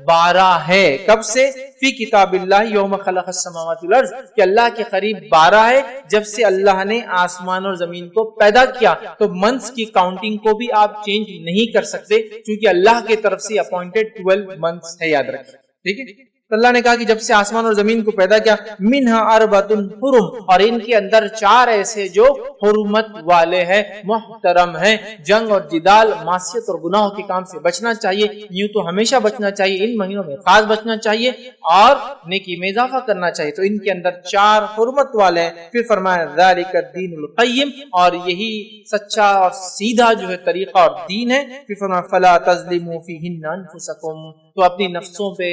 12 ہے. کب سے؟ فی کتاب اللہ یوم خلق السماوات والارض، کہ اللہ کے قریب 12 ہے جب سے اللہ نے آسمان اور زمین کو پیدا کیا. تو منتھس کی کاؤنٹنگ کو بھی آپ چینج نہیں کر سکتے کیونکہ اللہ کی طرف سے اپوائنٹڈ 12 منتھس ہے، یاد رکھیں. ٹھیک ہے، تو اللہ نے کہا کہ جب سے آسمان اور زمین کو پیدا کیا، منہا اربعۃ حرم، اور ان کے اندر 4 ایسے جو حرمت والے ہیں، محترم ہیں. جنگ اور جدال، معصیت اور گناہوں کے کام سے بچنا چاہیے، یوں تو ہمیشہ بچنا چاہیے، ان مہینوں میں خاص بچنا چاہیے اور نیکی میں اضافہ کرنا چاہیے. تو ان کے اندر 4 حرمت والے ہیں. پھر فرمایا ذالک الدین القیم، اور یہی سچا اور سیدھا جو ہے طریقہ اور دین ہے. پھر فرمایا فلا تظلموا فیہن انفسکم، تو اپنی نفسوں پہ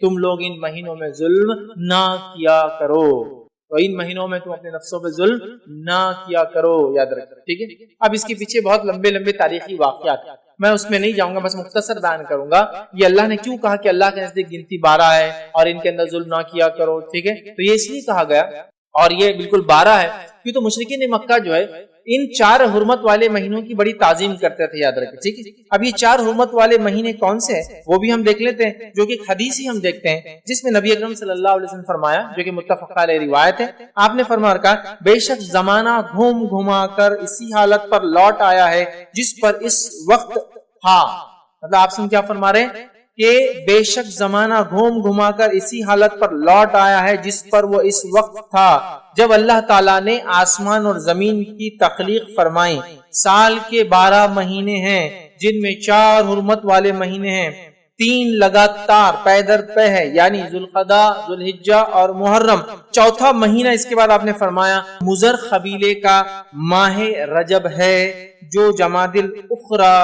تم لوگ ان مہینوں میں ظلم نہ کیا کرو. تو ان مہینوں میں تم اپنے نفسوں پہ ظلم نہ کیا کرو، یاد رکھو. ٹھیک ہے، اب اس کے پیچھے بہت لمبے لمبے تاریخی واقعات، میں اس میں نہیں جاؤں گا، بس مختصر بیان کروں گا. یہ اللہ نے کیوں کہا کہ اللہ کے نزدیک گنتی 12 ہے اور ان کے اندر ظلم نہ کیا کرو. ٹھیک ہے، تو یہ اس لیے کہا گیا اور یہ بالکل 12 ہے کیوں تو مشرکین مکہ جو ہے ان 4 حرمت والے مہینوں کی بڑی تعظیم کرتے تھے، یاد رکھیں. ٹھیک ہے، اب یہ 4 حرمت والے مہینے کون سے ہیں وہ بھی ہم دیکھ لیتے ہیں، جو کہ ایک حدیث ہی ہم دیکھتے ہیں جس میں نبی اکرم صلی اللہ علیہ وسلم فرمایا، جو کہ متفق علیہ روایت ہے. آپ نے فرمایا کہا بے شک زمانہ گھوم گھما کر اسی حالت پر لوٹ آیا ہے جس پر اس وقت تھا. مطلب آپ سے کیا فرما رہے ہیں کہ بے شک زمانہ گھوم گھما کر اسی حالت پر لوٹ آیا ہے جس پر وہ اس وقت تھا جب اللہ تعالیٰ نے آسمان اور زمین کی تخلیق فرمائی. سال کے 12 مہینے ہیں جن میں 4 حرمت والے مہینے ہیں، 3 لگاتار پے در پے ہے، یعنی ذوالقعدہ، ذوالحجہ اور محرم. 4تھا مہینہ اس کے بعد آپ نے فرمایا مضر قبیلے کا ماہ رجب ہے جو جمادی الاخری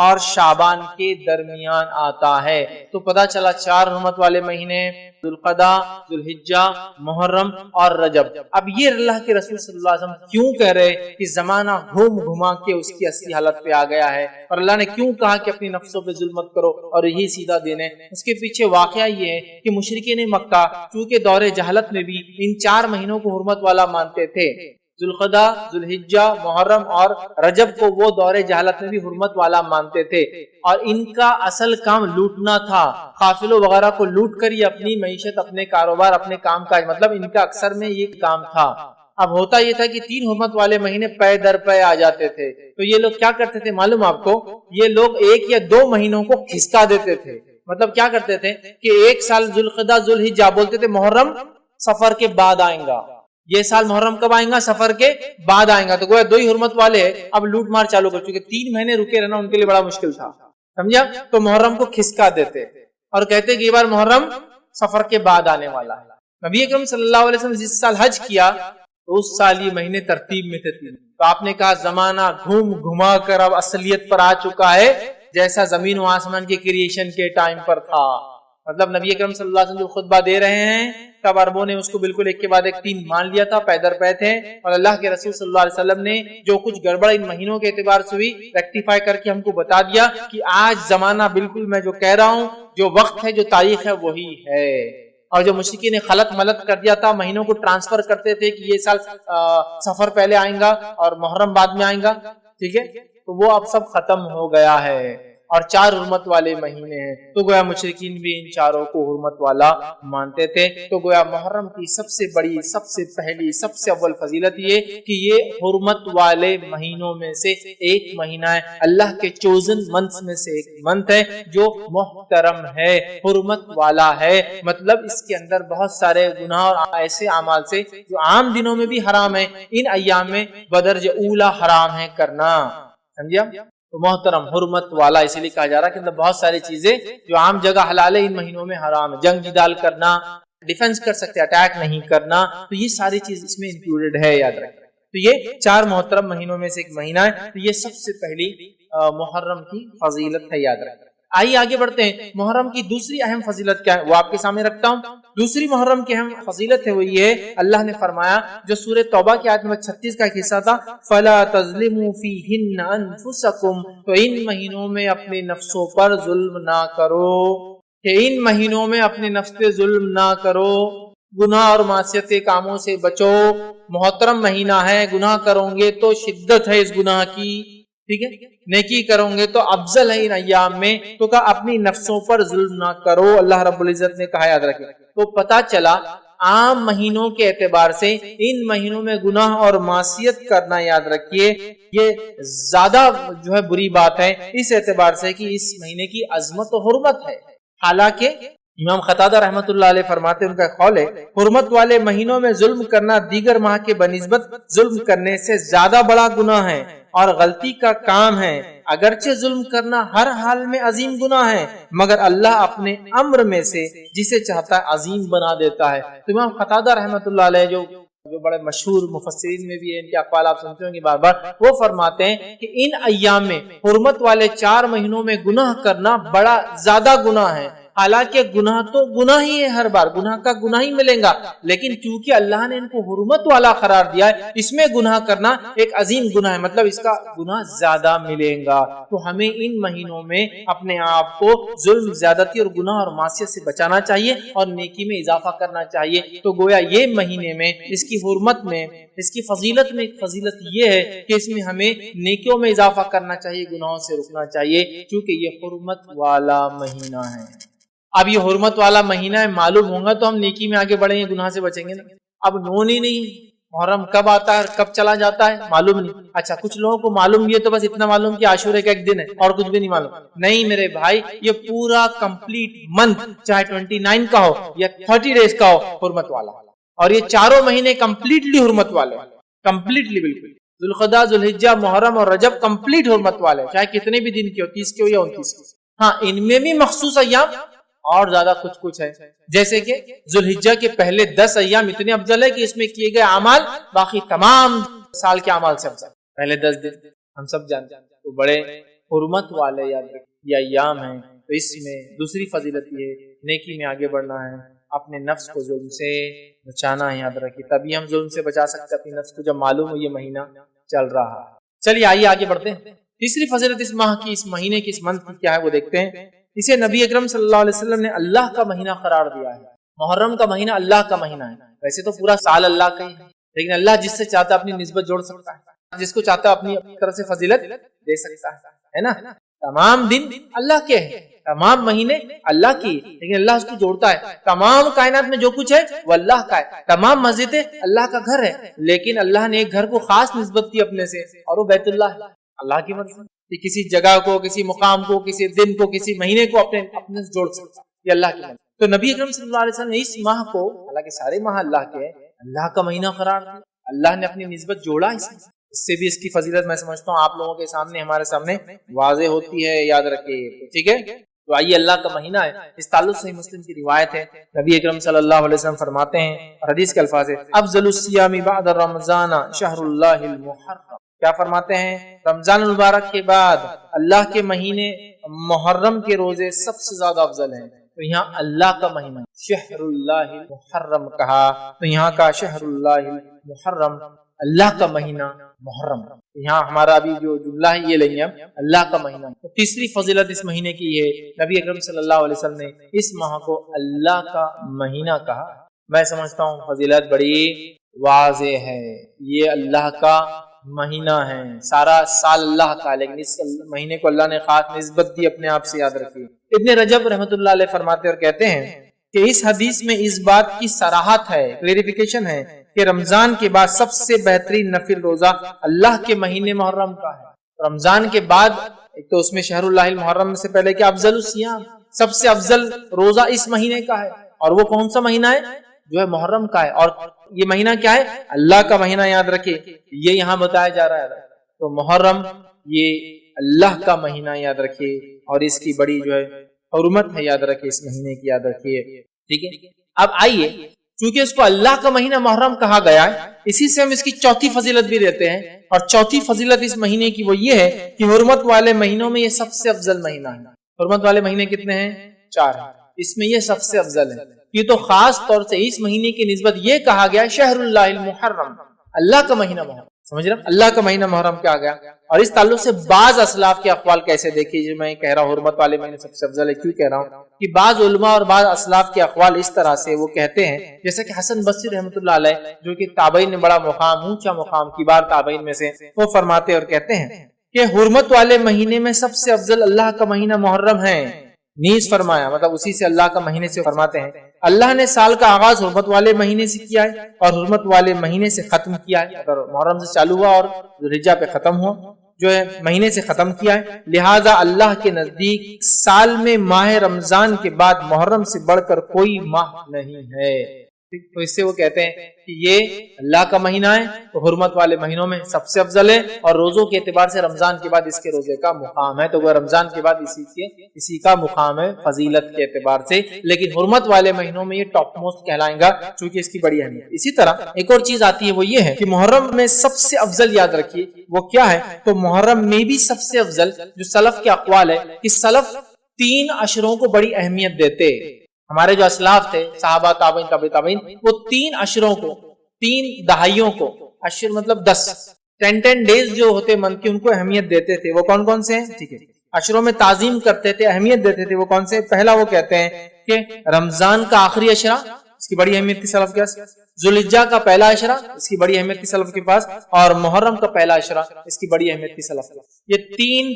اور شعبان کے درمیان آتا ہے. تو پتہ چلا 4 حرمت والے مہینے ذوالقعدہ، ذوالحجہ، محرم اور رجب. اب یہ اللہ کے رسول صلی اللہ علیہ وسلم کیوں کہہ رہے کہ زمانہ گھوم گھما کے اس کی اصلی حالت پہ آ گیا ہے، اور اللہ نے کیوں کہا کہ اپنی نفسوں پہ ظلم مت کرو اور یہی سیدھا دین ہے. اس کے پیچھے واقعہ یہ ہے کہ مشرکین مکہ چونکہ دور جہالت میں بھی ان 4 مہینوں کو حرمت والا مانتے تھے، ذوالقعدہ، ذوالحجہ، محرم اور رجب کو وہ دور جہالت میں بھی حرمت والا مانتے تھے، اور ان کا اصل کام لوٹنا تھا. قافلوں وغیرہ کو لوٹ کر یہ اپنی معیشت، اپنے کاروبار، اپنے کام کاج، مطلب ان کا اکثر میں یہ کام تھا. اب ہوتا یہ تھا کہ 3 حرمت والے مہینے پے در پے آ جاتے تھے، تو یہ لوگ کیا کرتے تھے معلوم آپ کو، یہ لوگ 1 یا 2 مہینوں کو کھسکا دیتے تھے. مطلب کیا کرتے تھے کہ 1 سال ذوالقعدہ ذوالحجہ بولتے تھے محرم سفر کے بعد آئیں گا، یہ سال محرم کب آئیں گا، سفر کے بعد آئیں گا. تو گویا 2 ہی حرمت والے اب لوٹ مار چالو کر چکے. 3 مہینے رکے رہنا ان کے لیے بڑا مشکل تھا. سمجھا؟ تو محرم کو کھسکا دیتے اور کہتے کہ یہ بار محرم سفر کے بعد آنے والا ہے۔ نبی اکرم صلی اللہ علیہ وسلم جس سال حج کیا تو اس سال یہ مہینے ترتیب میں تھے، تو آپ نے کہا زمانہ گھوم گھما کر اب اصلیت پر آ چکا ہے جیسا زمین و آسمان کے کریشن کے ٹائم پر تھا۔ مطلب نبی اکرم صلی اللہ علیہ وسلم جو خطبہ دے رہے ہیں تب عربوں نے اس کو بالکل ایک کے بعد ایک 3 مان لیا تھا، پے در پے تھے، اور اللہ کے رسول صلی اللہ علیہ وسلم نے جو کچھ گڑبڑ ان مہینوں کے اعتبار سے ہوئی ریکٹیفائی کر کے ہم کو بتا دیا کہ آج زمانہ بالکل میں جو کہہ رہا ہوں، جو وقت ہے، جو تاریخ ہے، وہی ہے۔ اور جو مشرکین نے خلط ملط کر دیا تھا، مہینوں کو ٹرانسفر کرتے تھے کہ یہ سال سفر پہلے آئیں گا اور محرم بعد میں آئیں گا، ٹھیک ہے، تو وہ اب سب ختم ہو گیا ہے اور 4 حرمت والے مہینے ہیں، تو گویا مشرکین بھی ان چاروں کو حرمت والا مانتے تھے۔ تو گویا محرم کی سب سے بڑی، سب سے پہلی، سب سے اول فضیلت یہ کہ یہ حرمت والے مہینوں میں سے ایک مہینہ ہے، اللہ کے چوزن منتھ میں سے ایک منتھ ہے جو محترم ہے، حرمت والا ہے۔ مطلب اس کے اندر بہت سارے گناہ اور ایسے اعمال سے جو عام دنوں میں بھی حرام ہے، ان ایام میں بدرجہ اولا حرام ہے کرنا، سمجھا؟ تو محترم، حرمت والا اس لیے کہا جا رہا ہے کہ بہت ساری چیزیں جو عام جگہ حلال ہے ان مہینوں میں حرام ہے۔ جنگ جدال کرنا، ڈیفنس کر سکتے، اٹیک نہیں کرنا، تو یہ ساری چیز اس میں انکلوڈڈ ہے، یاد رکھیں۔ تو یہ 4 محترم مہینوں میں سے ایک مہینہ ہے، تو یہ سب سے پہلی محرم کی فضیلت ہے، یاد رکھیں۔ آئیے آگے بڑھتے ہیں۔ محرم کی دوسری اہم فضیلت کیا ہے وہ آپ کے سامنے رکھتا ہوں۔ دوسری محرم کی اہم فضیلت ہے وہ یہ، اللہ نے فرمایا جو سورہ توبہ کی آیت نمبر 36 کا حصہ تھا، فَلَا تَظْلِمُوا فِيهِنَّ أَنفُسَكُمْ، تو ان مہینوں میں اپنے نفسوں پر ظلم نہ کرو، کہ ان مہینوں میں اپنے نفس پہ ظلم نہ کرو، گناہ اور معصیت کے کاموں سے بچو۔ محترم مہینہ ہے، گناہ کرو گے تو شدت ہے اس گناہ کی، ٹھیک ہے، نیکی کرو گے تو افضل ہے ان ایام میں، تو کہا اپنی نفسوں پر ظلم نہ کرو، اللہ رب العزت نے کہا، یاد رکھیں۔ تو پتا چلا عام مہینوں کے اعتبار سے ان مہینوں میں گناہ اور معصیت کرنا، یاد رکھیے، یہ زیادہ جو ہے بری بات ہے اس اعتبار سے کہ اس مہینے کی عظمت و حرمت ہے۔ حالانکہ امام قتادہ رحمۃ اللہ علیہ فرماتے ہیں، ان کا قول ہے، حرمت والے مہینوں میں ظلم کرنا دیگر ماہ کے بنسبت ظلم کرنے سے زیادہ بڑا گناہ ہے اور غلطی کا کام ہے۔ اگرچہ ظلم کرنا ہر حال میں عظیم گناہ ہے، مگر اللہ اپنے امر میں سے جسے چاہتا ہے عظیم بنا دیتا ہے۔ تو امام قتادہ رحمۃ اللہ علیہ جو بڑے مشہور مفسرین میں بھی ہے، ان کے اقوال آپ سنتے ہوں گے بار بار، وہ فرماتے ہیں کہ ان ایام میں حرمت والے 4 مہینوں میں گناہ کرنا بڑا زیادہ گناہ ہے۔ حالانکہ گناہ تو گناہ ہی ہے، ہر بار گناہ کا گناہ ہی ملیں گا، لیکن چونکہ اللہ نے ان کو حرمت والا قرار دیا ہے، اس میں گناہ کرنا ایک عظیم گناہ ہے، مطلب اس کا گناہ زیادہ ملیں گا۔ تو ہمیں ان مہینوں میں اپنے آپ کو ظلم، زیادتی اور گناہ اور معصیت سے بچانا چاہیے اور نیکی میں اضافہ کرنا چاہیے۔ تو گویا یہ مہینے میں، اس کی حرمت میں، اس کی فضیلت میں ایک فضیلت یہ ہے کہ اس میں ہمیں نیکیوں میں اضافہ کرنا چاہیے، گناہوں سے رکنا چاہیے، کیونکہ یہ حرمت والا مہینہ ہے۔ اب یہ حرمت والا مہینہ ہے، معلوم ہوگا تو ہم نیکی میں آگے بڑھیں گے، گناہ سے بچیں گے نا۔ اب نون ہی نہیں، محرم کب آتا ہے کب چلا جاتا ہے معلوم نہیں۔ اچھا، کچھ لوگوں کو معلوم یہ تو بس اتنا معلوم کہ عاشورے کا ایک دن ہے اور کچھ بھی نہیں معلوم۔ نہیں میرے بھائی، یہ پورا کمپلیٹ منتھ، چاہے 29 کا ہو یا 30 ڈیز کا ہو، حرمت والا، اور یہ 4 مہینے کمپلیٹلی حرمت والے، کمپلیٹلی بالکل۔ ذوالقعدہ، ذوالحجہ، محرم اور رجب کمپلیٹ حرمت والے، چاہے کتنے بھی دن کے ہو، 30 کے ہو یا 29 کے۔ ہاں، ان میں بھی مخصوص ایام اور زیادہ کچھ ہے، جیسے کہ ذوالحجہ کے پہلے 10 ایام اتنے افضل ہے کہ اس میں کیے گئے اعمال باقی تمام سال کے اعمال سے افضل۔ پہلے 10 دن ہم سب جانتے ہیں تو بڑے حرمت والے یہ ایام ہیں۔ تو اس میں دوسری فضیلت یہ نیکی میں آگے بڑھنا ہے، اپنے نفس کو ظلم سے بچانا ہے، یاد رکھیے، تبھی ہم ظلم سے بچا سکتے اپنے نفس کو جب معلوم ہو یہ مہینہ چل رہا ہے۔ چلیے آئیے آگے بڑھتے ہیں۔ تیسری فضیلت اس ماہ کی، اس مہینے کی، اس منتھ کی کیا ہے وہ دیکھتے ہیں۔ اسے نبی اکرم صلی اللہ علیہ وسلم نے اللہ کا مہینہ قرار دیا ہے۔ محرم کا مہینہ اللہ کا مہینہ ہے، ویسے تو پورا سال اللہ کا ہی ہے، لیکن اللہ جس سے چاہتا ہے اپنی نسبت جوڑ سکتا ہے، جس کو چاہتا ہے اپنی طرف سے فضیلت دے سکتا ہے نا۔ تمام دن اللہ کے ہیں، تمام مہینے اللہ کی، لیکن اللہ اس کو جوڑتا ہے۔ تمام کائنات میں جو کچھ ہے وہ اللہ کا ہے، تمام مسجدیں اللہ کا گھر ہے، لیکن اللہ نے ایک گھر کو خاص نسبت دی اپنے سے، اور وہ بیت اللہ ہے۔ اللہ کی مرضی کہ کسی جگہ کو، کسی مقام کو، کسی دن کو، کسی مہینے کو اپنے سے جوڑ سکتا، یہ اللہ کی مرضی۔ تو نبی اکرم صلی اللہ علیہ وسلم نے اس ماہ کو، حالانکہ سارے ماہ اللہ کے ہیں، اللہ کا مہینہ قرار دیا، اللہ نے اپنی نسبت جوڑا اس سے بھی اس کی فضیلت میں سمجھتا ہوں آپ لوگوں کے سامنے ہمارے سامنے واضح ہوتی ہے، یاد رکھیے، ٹھیک ہے۔ تو آئیے، اللہ کا مہینہ ہے، اس تعلق سے مسلم کی روایت ہے، نبی اکرم صلی اللہ علیہ وسلم فرماتے ہیں اور حدیث کے الفاظ ہے، افضل الصیام بعد رمضان شہر اللہ المحرم۔ کیا فرماتے ہیں؟ رمضان المبارک کے بعد اللہ کے مہینے محرم کے روزے سب سے زیادہ افضل ہیں۔ تو یہاں اللہ کا مہینہ شہر اللہ المحرم کہا، تو یہاں کا شہر اللہ المحرم، اللہ کا مہینہ محرم، یہاں ہمارا ابھی جو جملہ ہے یہ لیں گے ہم، اللہ کا مہینہ۔ تو تیسری فضیلت اس مہینے کی ہے، نبی اکرم صلی اللہ علیہ وسلم نے اس ماہ کو اللہ کا مہینہ کہا۔ میں سمجھتا ہوں فضیلت بڑی واضح ہے، یہ اللہ کا مہینہ ہے، سارا سال اللہ کا ہے، لیکن اس مہینے کو اللہ نے خاص نسبت دی اپنے آپ سے، یاد رکھیے۔ ابن رجب رحمۃ اللہ علیہ فرماتے اور کہتے ہیں کہ اس حدیث میں اس بات کی صراحت ہے، کلیریفیکیشن ہے کہ رمضان کے بعد سب سے بہترین نفل روزہ اللہ کے مہینے محرم کا ہے۔ رمضان کے بعد ایک تو اس میں شہر اللہ المحرم سے پہلے کہ افضل الصیام، سب سے افضل روزہ اس مہینے کا ہے، اور وہ کون سا مہینہ ہے؟ جو ہے محرم کا ہے، اور یہ مہینہ کیا ہے؟ اللہ کا مہینہ، یاد رکھیے، یہ یہاں بتایا جا رہا ہے۔ تو محرم یہ اللہ کا مہینہ، یاد رکھیے، اور اس کی بڑی جو ہے حرمت ہے، یاد رکھیے، اس مہینے کی، یاد رکھیے، ٹھیک ہے۔ اب آئیے، چونکہ اس کو اللہ کا مہینہ محرم کہا گیا ہے، اسی سے ہم اس کی چوتھی فضیلت بھی دیتے ہیں، اور چوتھی فضیلت اس مہینے کی وہ یہ ہے کہ حرمت والے مہینوں میں یہ سب سے افضل مہینہ ہے۔ حرمت والے مہینے کتنے ہیں؟ 4 ہیں، اس میں یہ سب سے افضل ہے۔ یہ تو خاص طور سے اس مہینے کی نسبت یہ کہا گیا شہر اللہ المحرم، اللہ کا مہینہ محرم، سمجھ رہے ہیں؟ اللہ کا مہینہ محرم کیا گیا، اور اس تعلق سے بعض اسلاف کے اقوال کیسے دیکھیے، جو میں کہہ رہا ہوں حرمت والے مہینے سب سے افضل ہے، کیوں کہہ رہا ہوں کہ بعض علماء اور بعض اسلاف کے اقوال اس طرح سے وہ کہتے ہیں، جیسے کہ حسن بصری رحمۃ اللہ علیہ، جو کہ تابعین میں بڑا مقام، اونچا مقام، کبار تابعین میں سے، وہ فرماتے اور کہتے ہیں کہ حرمت والے مہینے میں سب سے افضل اللہ کا مہینہ محرم ہے۔ نیز فرمایا، مطلب اسی سے اللہ کا مہینے سے فرماتے ہیں، اللہ نے سال کا آغاز حرمت والے مہینے سے کیا ہے اور حرمت والے مہینے سے ختم کیا ہے، اگر محرم سے چالو ہوا اور ذوالحجہ پہ ختم ہوا، جو ہے مہینے سے ختم کیا ہے، لہذا اللہ کے نزدیک سال میں ماہ رمضان کے بعد محرم سے بڑھ کر کوئی ماہ نہیں ہے۔ تو اس سے وہ کہتے ہیں کہ یہ اللہ کا مہینہ ہے، تو حرمت والے مہینوں میں سب سے افضل ہے، اور روزوں کے اعتبار سے رمضان کے بعد اس کے روزے کا مقام ہے، تو وہ رمضان کے بعد اسی کا مقام ہے فضیلت کے اعتبار سے، لیکن حرمت والے مہینوں میں یہ ٹاپ موسٹ کہلائیں گا، چونکہ اس کی بڑی اہمیت۔ اسی طرح ایک اور چیز آتی ہے، وہ یہ ہے کہ محرم میں سب سے افضل، یاد رکھیے وہ کیا ہے، تو محرم میں بھی سب سے افضل جو سلف کے اقوال ہے کہ سلف 3 عشروں کو بڑی اہمیت دیتے، ہمارے جو اسلاف تھے، صحابہ، تابعین، تبع تابعین، وہ 3 عشروں کو، 3 دہائیوں کو، عشر مطلب 10 ڈیز جو ہوتے منتھ کی، ان کو اہمیت دیتے تھے۔ وہ کون کون سے ہیں؟ ٹھیک ہے، عشروں میں تعظیم کرتے تھے، اہمیت دیتے تھے، وہ کون سے؟ پہلا وہ کہتے ہیں کہ رمضان کا آخری عشرہ، اس کی بڑی اہمیت تھی سلف کے پاس، ذوالحجہ کا پہلا عشرہ، اس کی بڑی اہمیت تھی سلف کے پاس، اور محرم کا پہلا عشرہ، اس کی بڑی اہمیت تھی سلف کے پاس۔ یہ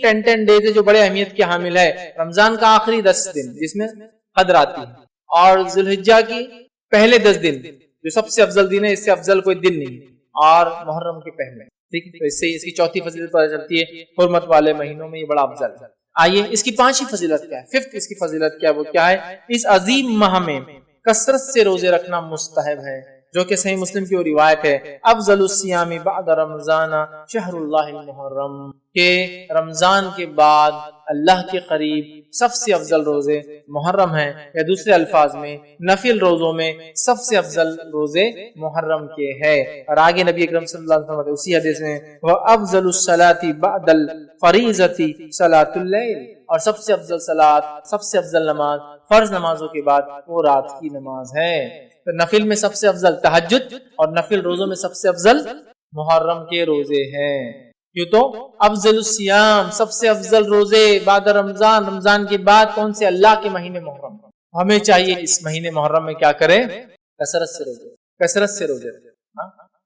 10 ڈیز جو بڑے اہمیت کے حامل ہے، رمضان کا آخری 10 دن جس میں قدر آتی ہے، اور ذوالحجہ کی پہلے 10 دن جو سب سے افضل دن ہے، اس سے افضل کوئی دن نہیں، اور محرم کے پہلے، ٹھیک ہے۔ تو اس سے اس کی چوتھی فضیلت پتہ چلتی ہے، حرمت والے مہینوں میں یہ بڑا افضل ہے۔ آئیے اس کی 5ویں فضیلت کیا ہے، 5th اس کی فضیلت کیا ہے، وہ کیا ہے؟ اس عظیم ماہ میں کثرت سے روزے رکھنا مستحب ہے، جو کہ صحیح مسلم کی وہ روایت ہے، افضل الصیام بعد رمضان شہر اللہ المحرم، کہ رمضان کے بعد اللہ کے قریب سب سے افضل روزے محرم ہیں، یا دوسرے الفاظ میں نفل روزوں میں سب سے افضل روزے محرم کے ہیں۔ اور آگے نبی اکرم صلی اللہ علیہ وسلم اسی حدیث میں وَأَفْضَلُ الصَّلَاةِ بَعْدَ الْفَرِيضَةِ صَلَاةُ اللَّيْلِ، اور سب سے افضل صلاۃ، سب سے افضل نماز فرض نمازوں کے بعد وہ رات کی نماز ہے۔ تو نفل میں سب سے افضل تہجد، اور نفل روزوں میں سب سے افضل محرم کے روزے ہیں۔ کیوں؟ تو افضل الصیام، سب سے افضل روزے بعد رمضان، رمضان کے بعد کون سے؟ اللہ کے مہینے محرم۔ ہمیں چاہیے اس مہینے محرم میں کیا کریں؟ کثرت سے روزے، کثرت سے روزے،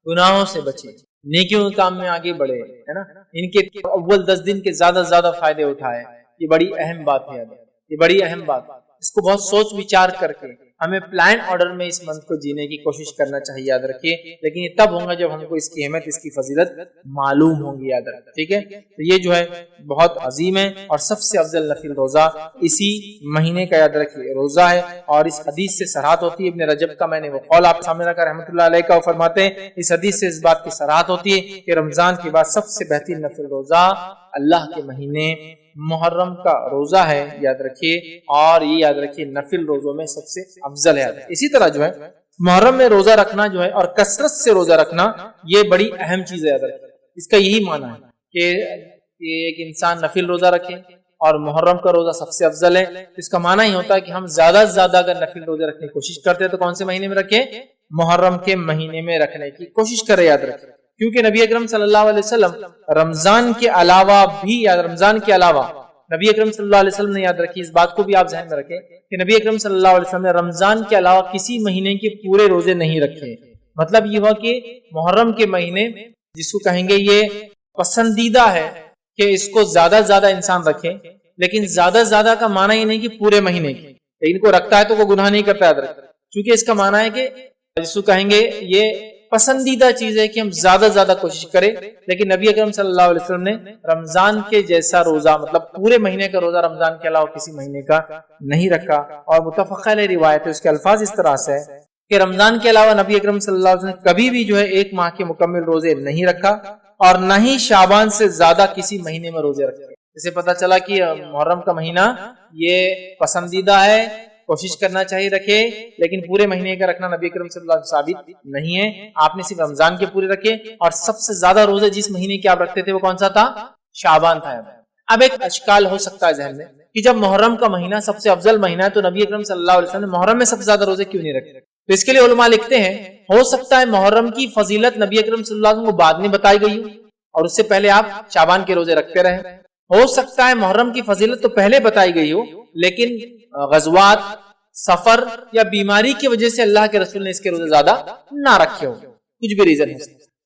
گناہوں سے بچے، نیکیوں کے کام میں آگے بڑھے، ہے نا، ان کے اول 10 دن کے زیادہ سے زیادہ فائدے اٹھائے۔ یہ بڑی اہم بات ہے، یہ بڑی اہم بات، اس کو بہت سوچ وچار کر کے ہمیں پلان آرڈر میں اس منتھ کو جینے کی کوشش کرنا چاہیے، یاد رکھیے، لیکن یہ تب ہوگا جب ہم کو اس کی اہمیت، اس کی فضیلت معلوم ہوگی، یاد رکھیے، ٹھیک ہے۔ تو یہ جو ہے بہت عظیم ہے اور سب سے افضل نفل روزہ اسی مہینے کا، یاد رکھیے، روزہ ہے، اور اس حدیث سے صراحت ہوتی ہے۔ ابن رجب کا میں نے وہ قول آپ سامنے رکھا رحمۃ اللہ علیہ کا، وہ فرماتے ہیں اس حدیث سے اس بات کی صراحت ہوتی ہے کہ رمضان کے بعد سب سے بہترین نفل روزہ اللہ کے مہینے محرم کا روزہ ہے، یاد رکھیے، اور یہ یاد رکھیے نفل روزوں میں سب سے افضل ہے۔ اسی طرح جو ہے محرم میں روزہ رکھنا جو ہے اور کثرت سے روزہ رکھنا یہ بڑی اہم چیز ہے، یاد رکھیے، اس کا یہی معنی ہے کہ ایک انسان نفل روزہ رکھے اور محرم کا روزہ سب سے افضل ہے۔ اس کا معنی ہی ہوتا ہے کہ ہم زیادہ سے زیادہ اگر نفل روزے رکھنے کی کوشش کرتے ہیں تو کون سے مہینے میں رکھیں؟ محرم کے مہینے میں رکھنے کی کوشش کریں، یاد رکھیں، کیونکہ نبی اکرم صلی اللہ علیہ وسلم رمضان کے علاوہ بھی، رمضان کے علاوہ نبی اکرم صلی اللہ علیہ وسلم نے، یاد رکھیے، اس بات کو بھی آپ ذہن میں رکھیں کہ نبی اکرم صلی اللہ علیہ وسلم نے رمضان کے علاوہ کسی مہینے کے پورے روزے نہیں رکھے۔ مطلب یہ ہوا کہ محرم کے مہینے جس کو کہیں گے یہ پسندیدہ ہے کہ اس کو زیادہ سے زیادہ انسان رکھے، لیکن زیادہ سے زیادہ کا معنی یہ نہیں کہ پورے مہینے کی، لیکن کو رکھتا ہے تو وہ گناہ نہیں کرتا، یاد رکھے، کیونکہ اس کا معنی ہے کہ جس کو کہیں گے یہ پسندیدہ چیز ہے کہ ہم زیادہ سے زیادہ کوشش کریں، لیکن نبی اکرم صلی اللہ علیہ وسلم نے رمضان کے جیسا روزہ، مطلب پورے مہینے کا روزہ رمضان کے علاوہ کسی مہینے کا نہیں رکھا۔ اور متفق علیہ روایت ہے، اس کے الفاظ اس طرح سے ہے کہ رمضان کے علاوہ نبی اکرم صلی اللہ علیہ وسلم نے کبھی بھی جو ہے ایک ماہ کے مکمل روزے نہیں رکھا، اور نہ ہی شعبان سے زیادہ کسی مہینے میں روزے رکھے۔ اسے پتا چلا کہ محرم کا مہینہ یہ پسندیدہ ہے، کوشش کرنا چاہیے رکھے، لیکن پورے مہینے کا رکھنا نبی اکرم صلی اللہ علیہ وسلم ثابت نہیں ہے۔ آپ نے صرف رمضان کے پورے رکھے، اور سب سے زیادہ روزے جس مہینے کے آپ رکھتے تھے وہ کون سا تھا؟ شعبان تھا۔ اب ایک اشکال ہو سکتا ہے ذہن میں کہ جب محرم کا مہینہ سب سے افضل مہینہ ہے تو نبی اکرم صلی اللہ علیہ وسلم نے محرم میں سب سے زیادہ روزے کیوں نہیں رکھے؟ تو اس کے لیے علماء لکھتے ہیں ہو سکتا ہے محرم کی فضیلت نبی اکرم صلی اللہ علیہ وسلم کو بعد میں بتائی گئی ہو اور اس سے پہلے آپ شعبان کے روزے رکھتے رہے۔ ہو سکتا ہے محرم کی فضیلت تو پہلے بتائی گئی ہو، لیکن غزوات، سفر یا بیماری کی وجہ سے اللہ کے رسول نے اس کے روزے زیادہ نہ رکھے ہو، کچھ بھی ریزن ہے،